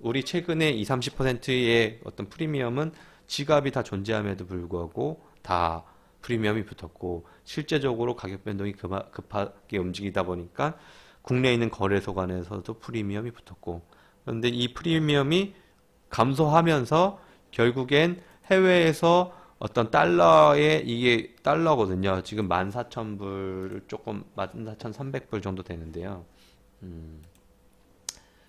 [SPEAKER 1] 우리 최근에 2, 30%의 어떤 프리미엄은 지갑이 다 존재함에도 불구하고 다 프리미엄이 붙었고 실제적으로 가격 변동이 급하게 움직이다 보니까 국내에 있는 거래소 간에서도 프리미엄이 붙었고 그런데 이 프리미엄이 감소하면서 결국엔 해외에서 어떤 달러에 이게 달러거든요. 지금 14,000불 조금 14,300불 정도 되는데요.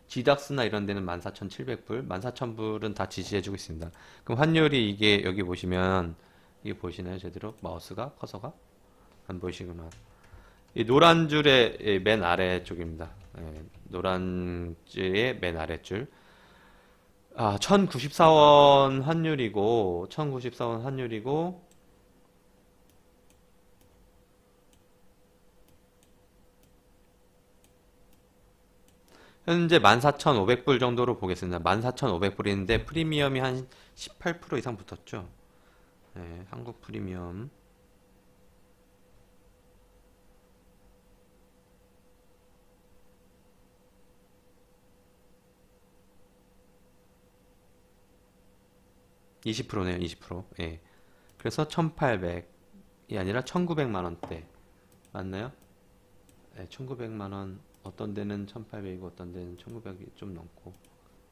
[SPEAKER 1] 지닥스나 이런 데는 14,700불, 14,000불은 다 지지해주고 있습니다. 그럼 환율이 이게 여기 보시면 이게 보이시나요? 제대로 마우스가 커서가 안 보이시구나. 이 노란 줄의 맨 아래 쪽입니다. 예, 노란 줄의 맨 아래 줄. 1094원 환율이고 1094원 환율이고 현재 14,500불 정도로 보겠습니다. 14,500불인데 프리미엄이 한 18% 이상 붙었죠. 네, 한국 프리미엄 20%네요. 20%. 예. 그래서 1,800이 아니라 1,900만 원대. 맞나요? 네, 1,900만 원. 어떤 데는 1,800이고 어떤 데는 1,900이 좀 넘고.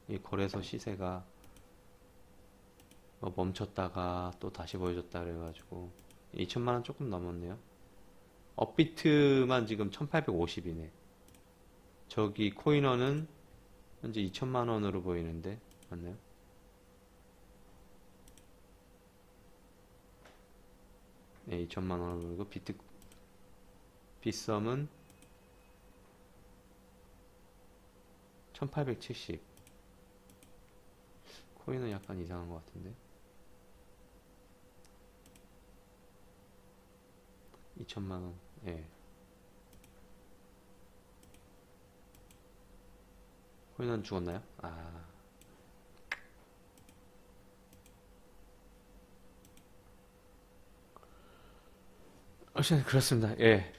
[SPEAKER 1] 이 거래소 시세가 뭐 멈췄다가 또 다시 보여줬다 그래가지고 2천만 원 조금 넘었네요. 업비트만 지금 1,850이네. 저기 코인원은 현재 2천만 원으로 보이는데 맞나요? 네, 2천만 원으로 보이고 빗썸은 1870. 코인은 약간 이상한 것 같은데 2천만 원. 예. 코인은 죽었나요? 어쨌든 그렇습니다. 예.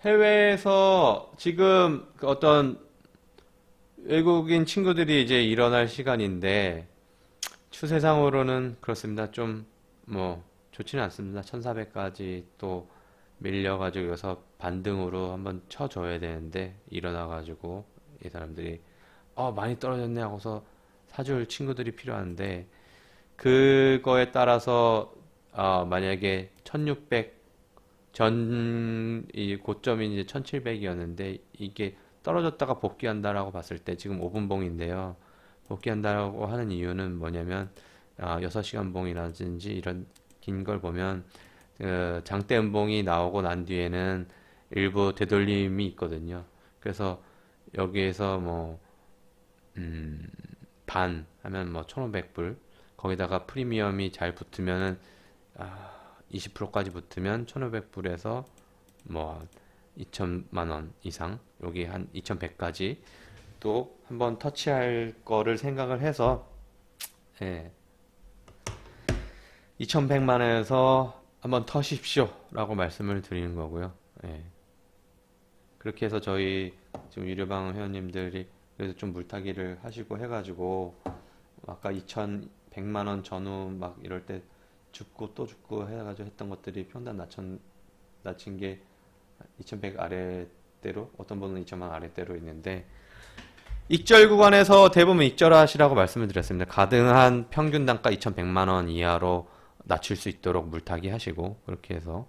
[SPEAKER 1] 해외에서 지금 그 어떤 외국인 친구들이 이제 일어날 시간인데 추세상으로는 그렇습니다. 좀 뭐 좋지는 않습니다. 1400까지 또 밀려가지고 여기서 반등으로 한번 쳐줘야 되는데 일어나가지고 이 사람들이 많이 떨어졌네 하고서 사줄 친구들이 필요한데 그거에 따라서 만약에 1600 이 고점이 이제 1700이었는데 이게 떨어졌다가 복귀한다라고 봤을 때 지금 5분봉인데요. 복귀한다고 하는 이유는 뭐냐면 6시간 봉이라든지 이런 긴 걸 보면 장대 음봉이 나오고 난 뒤에는 일부 되돌림이 있거든요. 그래서 여기에서 뭐 반 하면 뭐 1,500불, 거기다가 프리미엄이 잘 붙으면은 20%까지 붙으면 1,500불에서 뭐 2천만 원 이상, 여기 한 2,100까지 또 한번 터치할 거를 생각을 해서, 예, 2,100만 원에서 한번 터십시오 라고 말씀을 드리는 거고요. 예. 그렇게 해서 저희 지금 유료방 회원님들이 그래서 좀 물타기를 하시고 해가지고 아까 2,100만 원 전후 막 이럴 때 죽고 또 죽고 해가지고 했던 것들이 평단 낮춘 게 2,100 아래대로, 어떤 분은 2,000만 아래대로 있는데, 익절 구간에서 대부분 익절하시라고 말씀을 드렸습니다. 가능한 평균 단가 2,100만 원 이하로 낮출 수 있도록 물타기 하시고, 그렇게 해서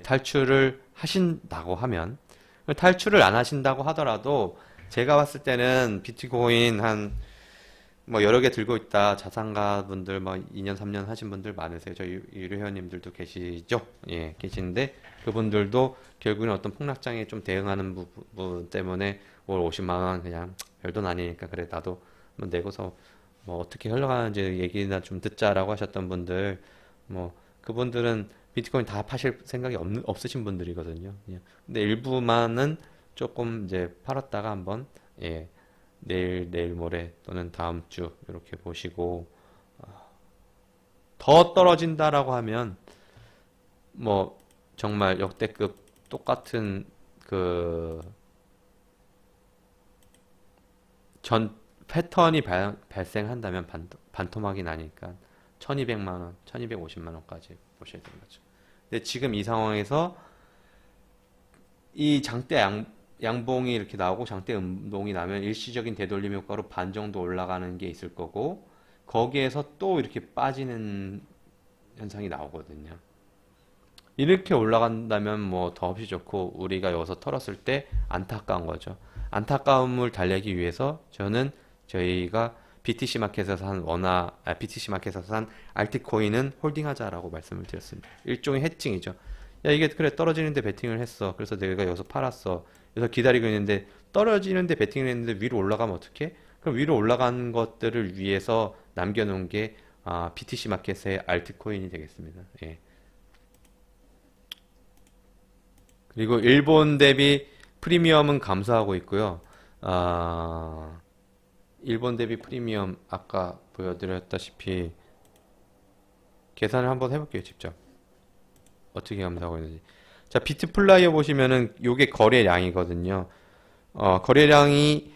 [SPEAKER 1] 탈출을 하신다고 하면, 탈출을 안 하신다고 하더라도 제가 봤을 때는 비트코인 한 뭐 여러 개 들고 있다 자산가 분들 뭐 2년 3년 하신 분들 많으세요. 저희 유료 회원님들도 계시죠? 예, 계신데 그분들도 결국은 어떤 폭락장에 좀 대응하는 부분 때문에 월 50만 원 그냥 별돈 아니니까 그래 나도 한번 내고서 뭐 어떻게 흘러가는지 얘기나 좀 듣자라고 하셨던 분들, 뭐 그분들은 비트코인 다 파실 생각이 없으신 분들이거든요. 예. 근데 일부만은 조금 이제 팔았다가 한번, 예, 내일 모레 또는 다음 주 이렇게 보시고, 더 떨어진다라고 하면 뭐 정말 역대급 똑같은 그 전 패턴이 발생한다면 반토막이 나니까 1200만 원, 1250만 원까지 보셔야 되는 거죠. 근데 지금 이 상황에서 이 장대 양봉이 이렇게 나오고 장대 음봉이 나면 일시적인 되돌림 효과로 반 정도 올라가는 게 있을 거고, 거기에서 또 이렇게 빠지는 현상이 나오거든요. 이렇게 올라간다면 뭐 더없이 좋고, 우리가 여기서 털었을 때 안타까운 거죠. 안타까움을 달래기 위해서 저는 저희가 BTC 마켓에서 BTC 마켓에서 산 알트코인은 홀딩하자라고 말씀을 드렸습니다. 일종의 해칭이죠. 야, 이게 그래 떨어지는데 베팅을 했어. 그래서 내가 여기서 팔았어. 그래서 기다리고 있는데 떨어지는데 베팅을 했는데 위로 올라가면 어떡해? 그럼 위로 올라간 것들을 위해서 남겨놓은 게 BTC 마켓의 알트코인이 되겠습니다. 예. 그리고 일본 대비 프리미엄은 감소하고 있고요. 일본 대비 프리미엄 아까 보여드렸다시피 계산을 한번 해볼게요, 직접. 어떻게 감소하고 있는지. 자, 비트플라이어 보시면은 요게 거래량이거든요. 거래량이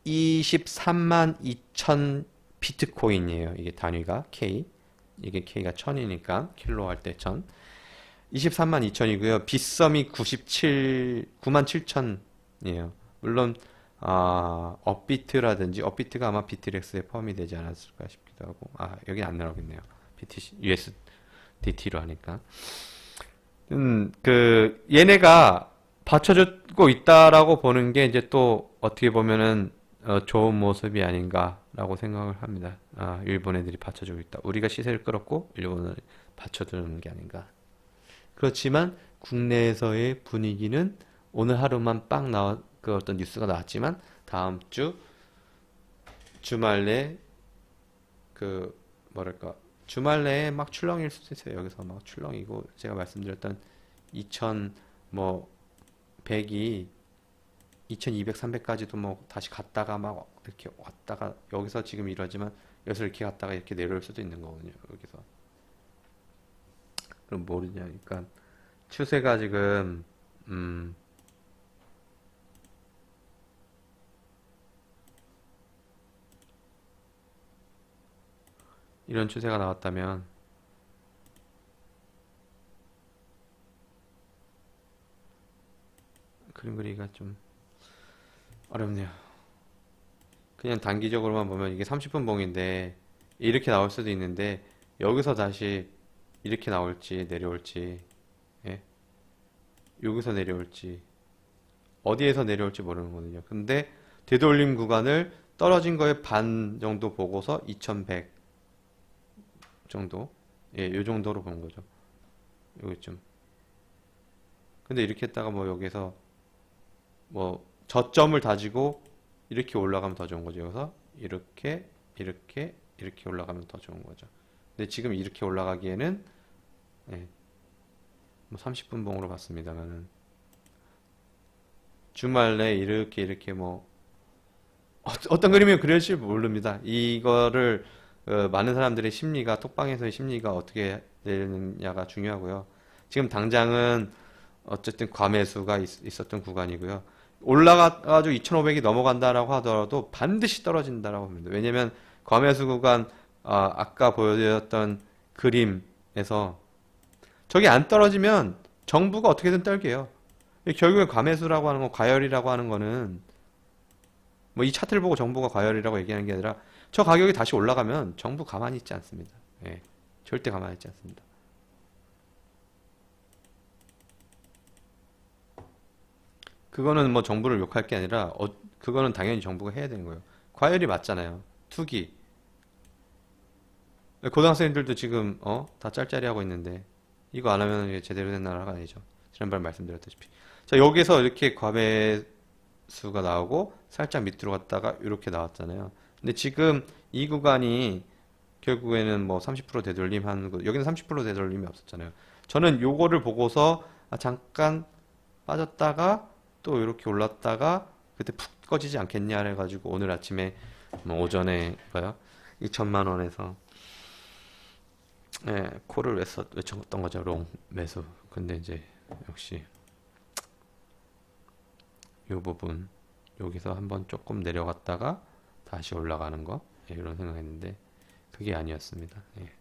[SPEAKER 1] 23만 2천 비트코인이에요. 이게 단위가 K. 이게 K가 1000이니까 킬로 할 때 1000. 23만 2천이고요. 빗썸이 9만 7천이에요. 물론 업비트가 아마 비트렉스에 포함이 되지 않았을까 싶기도 하고, 여기 안 나오겠네요. BTC, USDT로 하니까. 얘네가 받쳐주고 있다라고 보는 게 이제 또 어떻게 보면은 좋은 모습이 아닌가라고 생각을 합니다. 일본 애들이 받쳐주고 있다. 우리가 시세를 끌었고 일본은 받쳐주는 게 아닌가. 그렇지만 국내에서의 분위기는 오늘 하루만 그 어떤 뉴스가 나왔지만 다음 주 주말 내 주말 내에 막 출렁일 수도 있어요. 여기서 막 출렁이고, 제가 말씀드렸던 2100이 2200, 300까지도 뭐 다시 갔다가 막 이렇게 왔다가, 여기서 지금 이러지만 여기서 이렇게 갔다가 이렇게 내려올 수도 있는 거거든요. 여기서. 그럼 모르냐. 그러니까 추세가 지금 이런 추세가 나왔다면 그림 그리기가 좀 어렵네요. 그냥 단기적으로만 보면 이게 30분 봉인데 이렇게 나올 수도 있는데, 여기서 다시 이렇게 나올지 내려올지, 예? 여기서 내려올지 어디에서 내려올지 모르는 거거든요. 근데 되돌림 구간을 떨어진 거에 반 정도 보고서 2100 정도, 예, 요 정도로 보는 거죠. 여기쯤. 근데 이렇게 했다가 뭐 여기서 뭐 저점을 다지고 이렇게 올라가면 더 좋은 거죠. 여기서 이렇게 올라가면 더 좋은 거죠. 근데 지금 이렇게 올라가기에는 예, 뭐 30분 봉으로 봤습니다만은 주말 내에 이렇게 뭐 어떤 그림이 그릴지 모릅니다. 이거를 많은 사람들의 심리가 톡방에서의 심리가 어떻게 되느냐가 중요하고요. 지금 당장은 어쨌든 과매수가 있었던 구간이고요. 올라가가지고 2,500이 넘어간다라고 하더라도 반드시 떨어진다라고 봅니다. 왜냐면 과매수 구간 아까 보여드렸던 그림에서 저게 안 떨어지면 정부가 어떻게든 떨게요. 결국에 과매수라고 하는 거, 과열이라고 하는 거는 뭐 이 차트를 보고 정부가 과열이라고 얘기하는 게 아니라 저 가격이 다시 올라가면 정부 가만히 있지 않습니다. 예, 절대 가만히 있지 않습니다. 그거는 뭐 정부를 욕할 게 아니라 그거는 당연히 정부가 해야 되는 거예요. 과열이 맞잖아요. 투기. 고등학생들도 지금 다 짤짤이 하고 있는데 이거 안 하면 이게 제대로 된 나라가 아니죠. 지난번에 말씀드렸다시피. 자, 여기서 이렇게 과매수가 나오고 살짝 밑으로 갔다가 이렇게 나왔잖아요. 근데 지금 이 구간이 결국에는 뭐 30% 되돌림 하는 거, 여기는 30% 되돌림이 없었잖아요. 저는 요거를 보고서 잠깐 빠졌다가 또 이렇게 올랐다가 그때 푹 꺼지지 않겠냐 해가지고 오늘 아침에 뭐 오전에 봐요. 2천만 원에서 콜을 외쳤던 거죠. 롱 매수. 근데 이제 역시 요 부분 여기서 한번 조금 내려갔다가 다시 올라가는 거 이런 생각했는데 그게 아니었습니다. 예.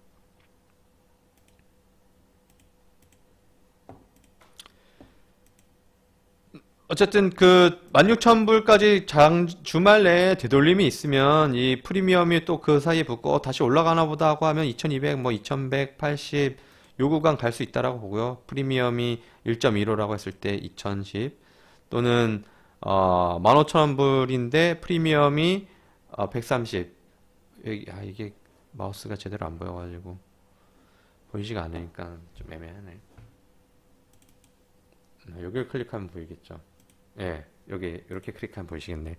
[SPEAKER 1] 어쨌든 그 16,000불까지 주말 내에 되돌림이 있으면 이 프리미엄이 또 그 사이에 붙고 다시 올라가나 보다 하고 하면 2200, 뭐 2180 요 구간 갈 수 있다라고 보고요. 프리미엄이 1.15라고 했을 때 2010 또는 15,000불인데 프리미엄이 130 이게 마우스가 제대로 안 보여가지고 보이지가 않으니까 좀 애매하네. 여기를 클릭하면 보이겠죠. 예, 여기 이렇게 클릭하면 보이시겠네.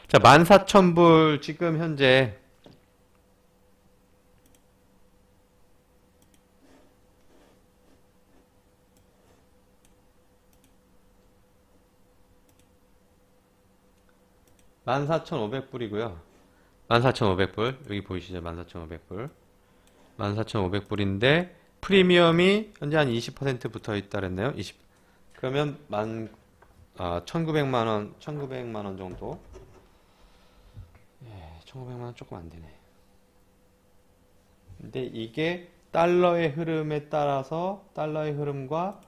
[SPEAKER 1] 자, 14,000불 지금 현재 (14,500불)이고요. 14,500불 여기 보이시죠? 14,500불 14,500불인데 프리미엄이 현재 한 20% 붙어 있다 그랬나요? 20 그러면 1,900만 원, 1,900만 원 정도. 예, 1,900만 원 조금 안 되네. 근데 이게 달러의 흐름에 따라서 달러의 흐름과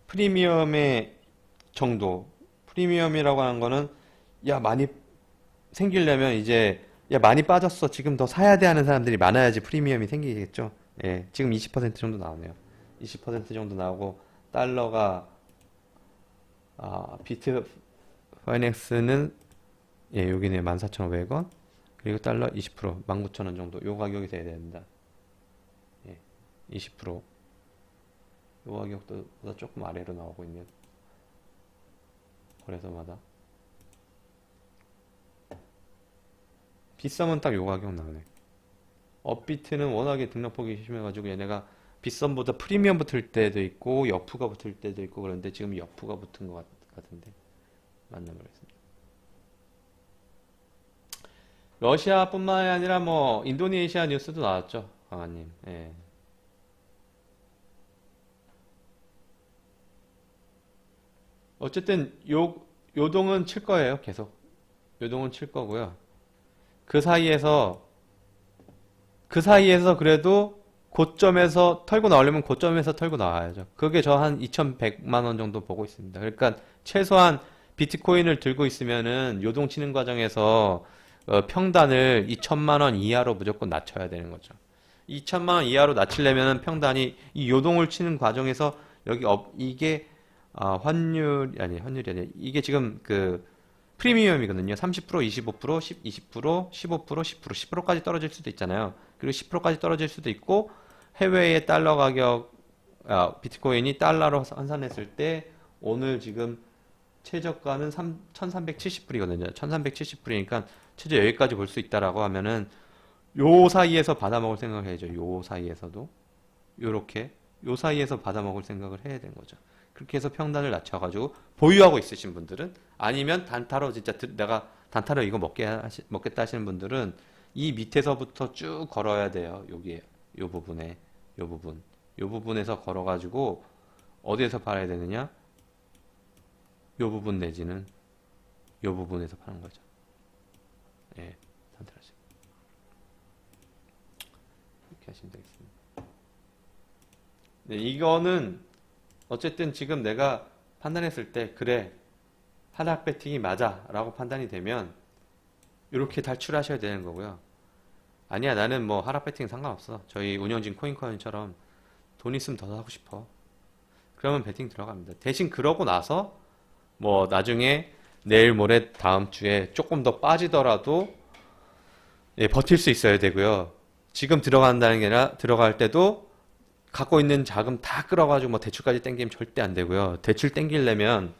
[SPEAKER 1] 프리미엄의 정도. 프리미엄이라고 하는 거는 야 많이 생기려면 이제 야 많이 빠졌어 지금 더 사야 돼 하는 사람들이 많아야지 프리미엄이 생기겠죠. 예, 지금 20% 정도 나오네요. 20% 정도 나오고 달러가 비트 파이낸스는 예 여기네 14,500원 그리고 달러 20% 19,000원 정도 요 가격이 돼야 됩니다. 예, 20% 요 가격보다 조금 아래로 나오고 있네요. 거래소마다 빗썸은 딱 요 가격 나오네. 업비트는 워낙에 등락폭이 심해가지고 얘네가 빗썸보다 프리미엄 붙을 때도 있고 여프가 붙을 때도 있고 그런데 지금 여프가 붙은 것 같은데 맞나 모르겠습니다. 러시아뿐만이 아니라 뭐 인도네시아 뉴스도 나왔죠, 강아님. 예. 어쨌든 요동은 칠 거예요, 계속. 요동은 칠 거고요. 그 사이에서 그래도 고점에서 털고 나오려면 고점에서 털고 나와야죠. 그게 저 한 2,100만 원 정도 보고 있습니다. 그러니까 최소한 비트코인을 들고 있으면은 요동치는 과정에서 평단을 2천만 원 이하로 무조건 낮춰야 되는 거죠. 2천만 원 이하로 낮추려면 평단이 이 요동을 치는 과정에서 여기 이게 환율이 아니라 이게 지금 그 프리미엄이거든요. 30%, 25%, 20%, 15%, 10%, 10%까지 떨어질 수도 있잖아요. 그리고 10%까지 떨어질 수도 있고 해외의 달러 가격 비트코인이 달러로 환산했을 때 오늘 지금 최저가는 1370불이거든요. 1370불이니까 최저 여기까지 볼 수 있다라고 하면은 요 사이에서 받아먹을 생각을 해야죠. 요 사이에서도 요렇게 요 사이에서 받아먹을 생각을 해야 되는 거죠. 그렇게 해서 평단을 낮춰가지고 보유하고 있으신 분들은 아니면 단타로 진짜 내가 단타로 이거 먹겠다 하시는 분들은 이 밑에서부터 쭉 걸어야 돼요. 여기 요 부분에 요 부분에서 걸어가지고 어디에서 팔아야 되느냐? 요 부분 내지는 요 부분에서 파는 거죠. 예, 단타로 이렇게 하시면 되겠습니다. 네, 이거는 어쨌든 지금 내가 판단했을 때 그래 하락 배팅이 맞아 라고 판단이 되면 이렇게 탈출하셔야 되는 거고요. 아니야 나는 뭐 하락 배팅 상관없어. 저희 운영진 코인처럼 돈 있으면 더 사고 싶어. 그러면 배팅 들어갑니다. 대신 그러고 나서 뭐 나중에 내일 모레 다음 주에 조금 더 빠지더라도 예, 버틸 수 있어야 되고요. 지금 들어간다는 게 아니라 들어갈 때도 갖고 있는 자금 다 끌어가지고 뭐 대출까지 땡기면 절대 안 되고요. 대출 땡기려면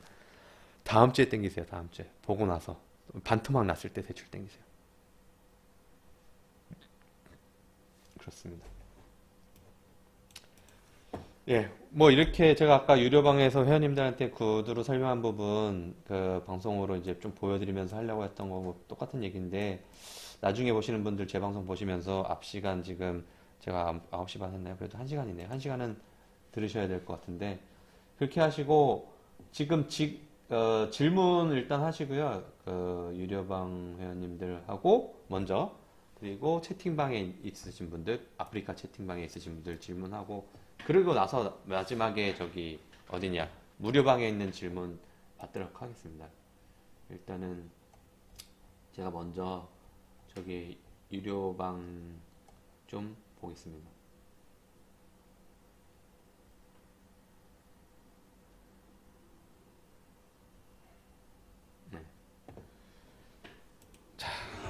[SPEAKER 1] 다음 주에 땡기세요. 다음 주에 보고 나서 반토막 났을 때 대출 땡기세요. 그렇습니다. 예, 뭐 이렇게 제가 아까 유료방에서 회원님들한테 구두로 설명한 부분 그 방송으로 이제 좀 보여드리면서 하려고 했던 거고 똑같은 얘기인데 나중에 보시는 분들 제 방송 보시면서 앞 시간 지금 제가 9시 반 했나요? 그래도 1시간이네요. 1시간은 들으셔야 될 것 같은데 그렇게 하시고 지금 질문 일단 하시고요. 그 유료방 회원님들하고 먼저 그리고 채팅방에 있으신 분들 아프리카 채팅방에 있으신 분들 질문하고 그리고 나서 마지막에 저기 어디냐 무료방에 있는 질문 받도록 하겠습니다. 일단은 제가 먼저 저기 유료방 좀 보겠습니다. 네.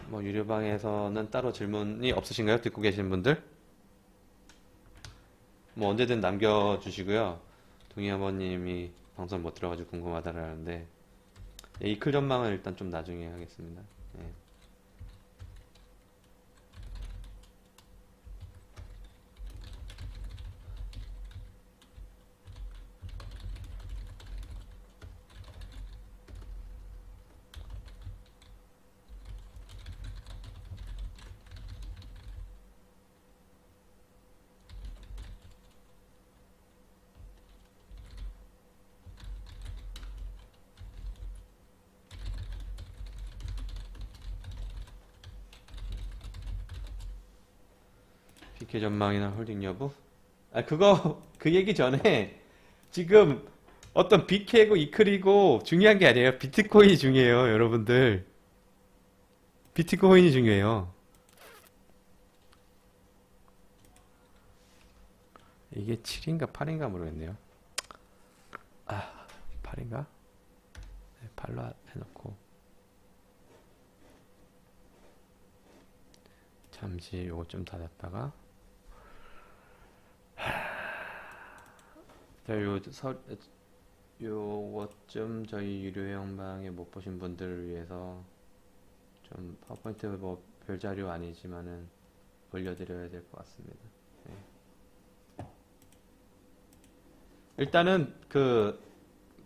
[SPEAKER 1] 뭐 유료방에서는 따로 질문이 없으신가요? 듣고 계신 분들? 뭐 언제든 남겨주시고요. 동희 아버님이 방송 못 들어가지고 궁금하다라는데 예, 이클 전망은 일단 좀 나중에 하겠습니다. 예. PK 전망이나 홀딩 여부? 아 그거 그 얘기 전에 지금 어떤 BK고 이클이고 중요한 게 아니에요. 비트코인이 중요해요, 여러분들. 비트코인이 중요해요. 이게 7인가 8인가 모르겠네요. 아, 8인가? 네, 8로 해놓고 잠시 요거 좀 닫았다가 요것 좀 저희 유료 영상에 못 보신 분들을 위해서 좀 파워포인트 뭐 별자료 아니지만은 올려드려야 될 것 같습니다. 네. 일단은 그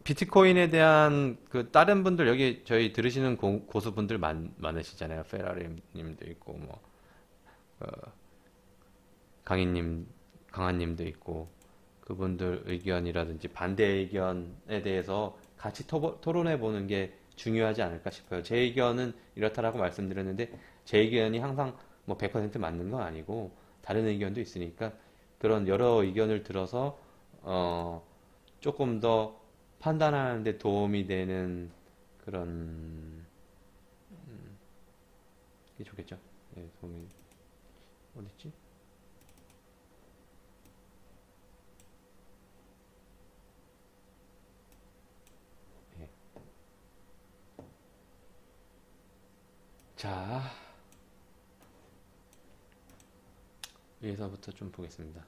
[SPEAKER 1] 비트코인에 대한 그 다른 분들 여기 저희 들으시는 고수분들 많으시잖아요. 페라리님도 있고 뭐 강희님, 강한님도 있고 그분들 의견이라든지 반대 의견에 대해서 같이 토론해 보는 게 중요하지 않을까 싶어요. 제 의견은 이렇다라고 말씀드렸는데 제 의견이 항상 뭐 100% 맞는 건 아니고 다른 의견도 있으니까 그런 여러 의견을 들어서 조금 더 판단하는 데 도움이 되는 그런 게 좋겠죠. 예, 도움이 어딨지? 예. 자, 위에서부터 좀 보겠습니다.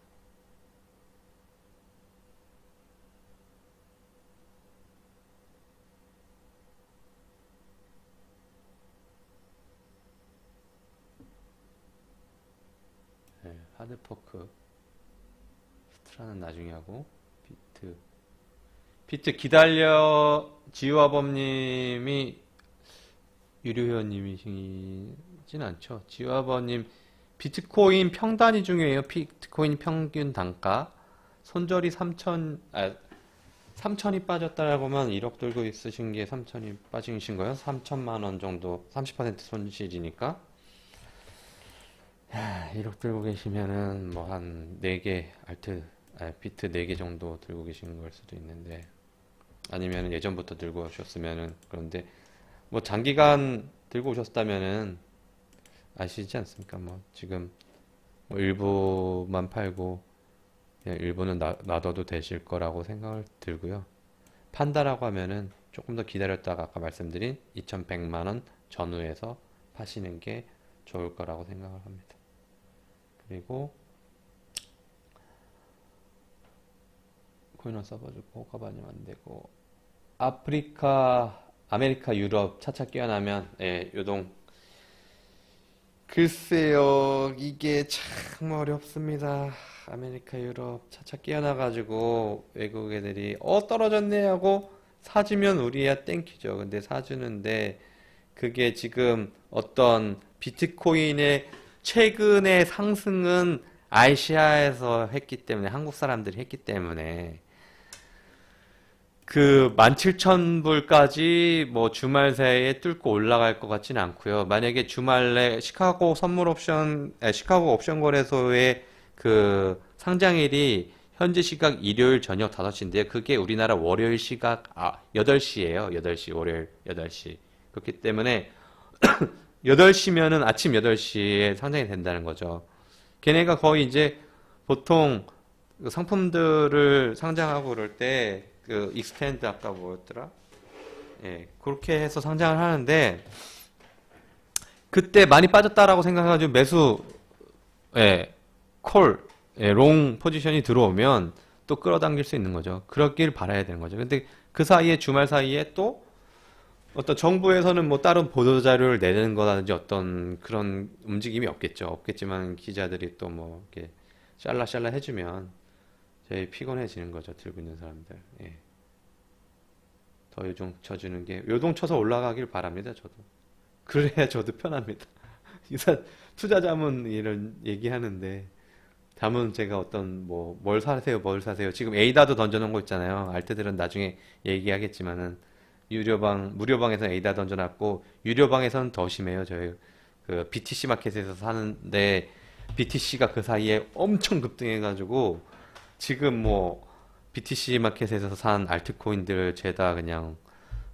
[SPEAKER 1] 하드포크 스트라는 나중에 하고 비트 기다려 지우아범님이 유료회원님이시진 않죠. 지우아범님 비트코인 평단위 중요해요. 비트코인 평균 단가 손절이 3천이 빠졌다라고 하면 1억 들고 있으신 게 3천이 빠지신 거예요. 3천만 원 정도 30% 손실이니까 1억 들고 계시면은 뭐 한 4개 비트 4개 정도 들고 계신 걸 수도 있는데 아니면 예전부터 들고 오셨으면은 그런데 뭐 장기간 들고 오셨다면은 아시지 않습니까? 뭐 지금 뭐 일부만 팔고 그냥 일부는 놔둬도 되실 거라고 생각을 들고요. 판다라고 하면은 조금 더 기다렸다가 아까 말씀드린 2100만 원 전후에서 파시는 게 좋을 거라고 생각을 합니다. 그리고 코인원 써봐주고 호가 반영 안 되고 아메리카, 유럽 차차 깨어나면 요동 글쎄요 이게 참 어렵습니다. 아메리카, 유럽 차차 깨어나가지고 외국 애들이 떨어졌네 하고 사주면 우리야 땡큐죠. 근데 사주는데 그게 지금 어떤 비트코인의 최근의 상승은 아시아에서 했기 때문에 한국 사람들이 했기 때문에 그 17,000불까지 뭐 주말 새에 뚫고 올라갈 것 같지는 않고요. 만약에 주말에 시카고 옵션 거래소의 그 상장일이 현지 시각 일요일 저녁 5시인데요. 그게 우리나라 월요일 시각 8시예요. 8시 월요일 8시. 그렇기 때문에 8시면은 아침 8시에 상장이 된다는 거죠. 걔네가 거의 이제 보통 그 상품들을 상장하고 그럴 때 그 익스텐드 아까 뭐였더라? 그렇게 해서 상장을 하는데 그때 많이 빠졌다라고 생각해가지고 매수 콜 롱 포지션이 들어오면 또 끌어당길 수 있는 거죠. 그렇길 바라야 되는 거죠. 근데 그 사이에 주말 사이에 또 어떤 정부에서는 뭐 다른 보도자료를 내는 거라든지 어떤 그런 움직임이 없겠지만 기자들이 또 뭐 이렇게 샬라샬라 해주면 저희 피곤해지는 거죠. 들고 있는 사람들. 더 요동 쳐주는 게 요동 쳐서 올라가길 바랍니다. 저도 그래야 저도 편합니다. 이사 투자자문 이런 얘기하는데 다문 제가 어떤 뭐 뭘 사세요 지금 에이다도 던져놓은 거 있잖아요. 알트들은 나중에 얘기하겠지만은 무료방에서 에이다 던져놨고 유료방에서는 더 심해요. 저희 그 BTC 마켓에서 사는데 BTC가 그 사이에 엄청 급등해가지고 지금 뭐 BTC 마켓에서 산 알트코인들 죄다 그냥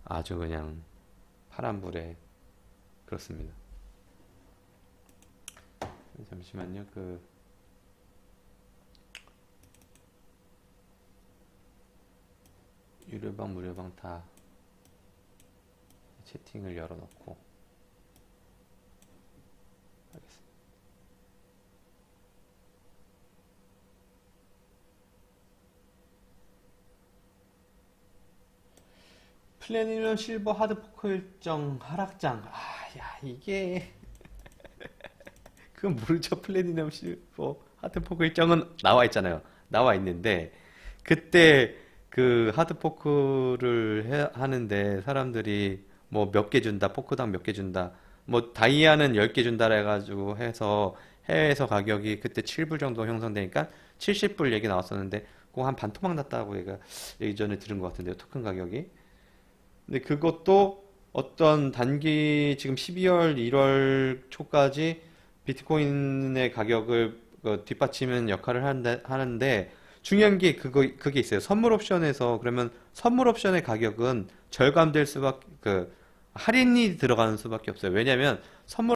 [SPEAKER 1] 아주 그냥 파란불에 그렇습니다. 잠시만요. 유료방 무료방 다 채팅을 열어놓고 하겠습니다. 플래티넘 실버 하드포커 일정 하락장. 야 이게 그건 모르죠. 플래티넘 실버 하드포커 일정은 나와 있잖아요. 나와 있는데 그때 그 하드포크를 하는데 사람들이 뭐 몇 개 준다, 포크당 몇 개 준다, 뭐 다이아는 10개 준다 해가지고 해서 해외에서 가격이 그때 7불 정도 형성되니까 70불 얘기 나왔었는데 그거 한 반토막 났다고 얘가 예전에 들은 것 같은데요. 토큰 가격이. 근데 그것도 어떤 단기 지금 12월, 1월 초까지 비트코인의 가격을 뒷받치는 역할을 하는데 중요한 게 그게 있어요. 선물 옵션에서 그러면 선물 옵션의 가격은 절감될 수밖에 할인이 들어가는 수밖에 없어요. 왜냐하면 선물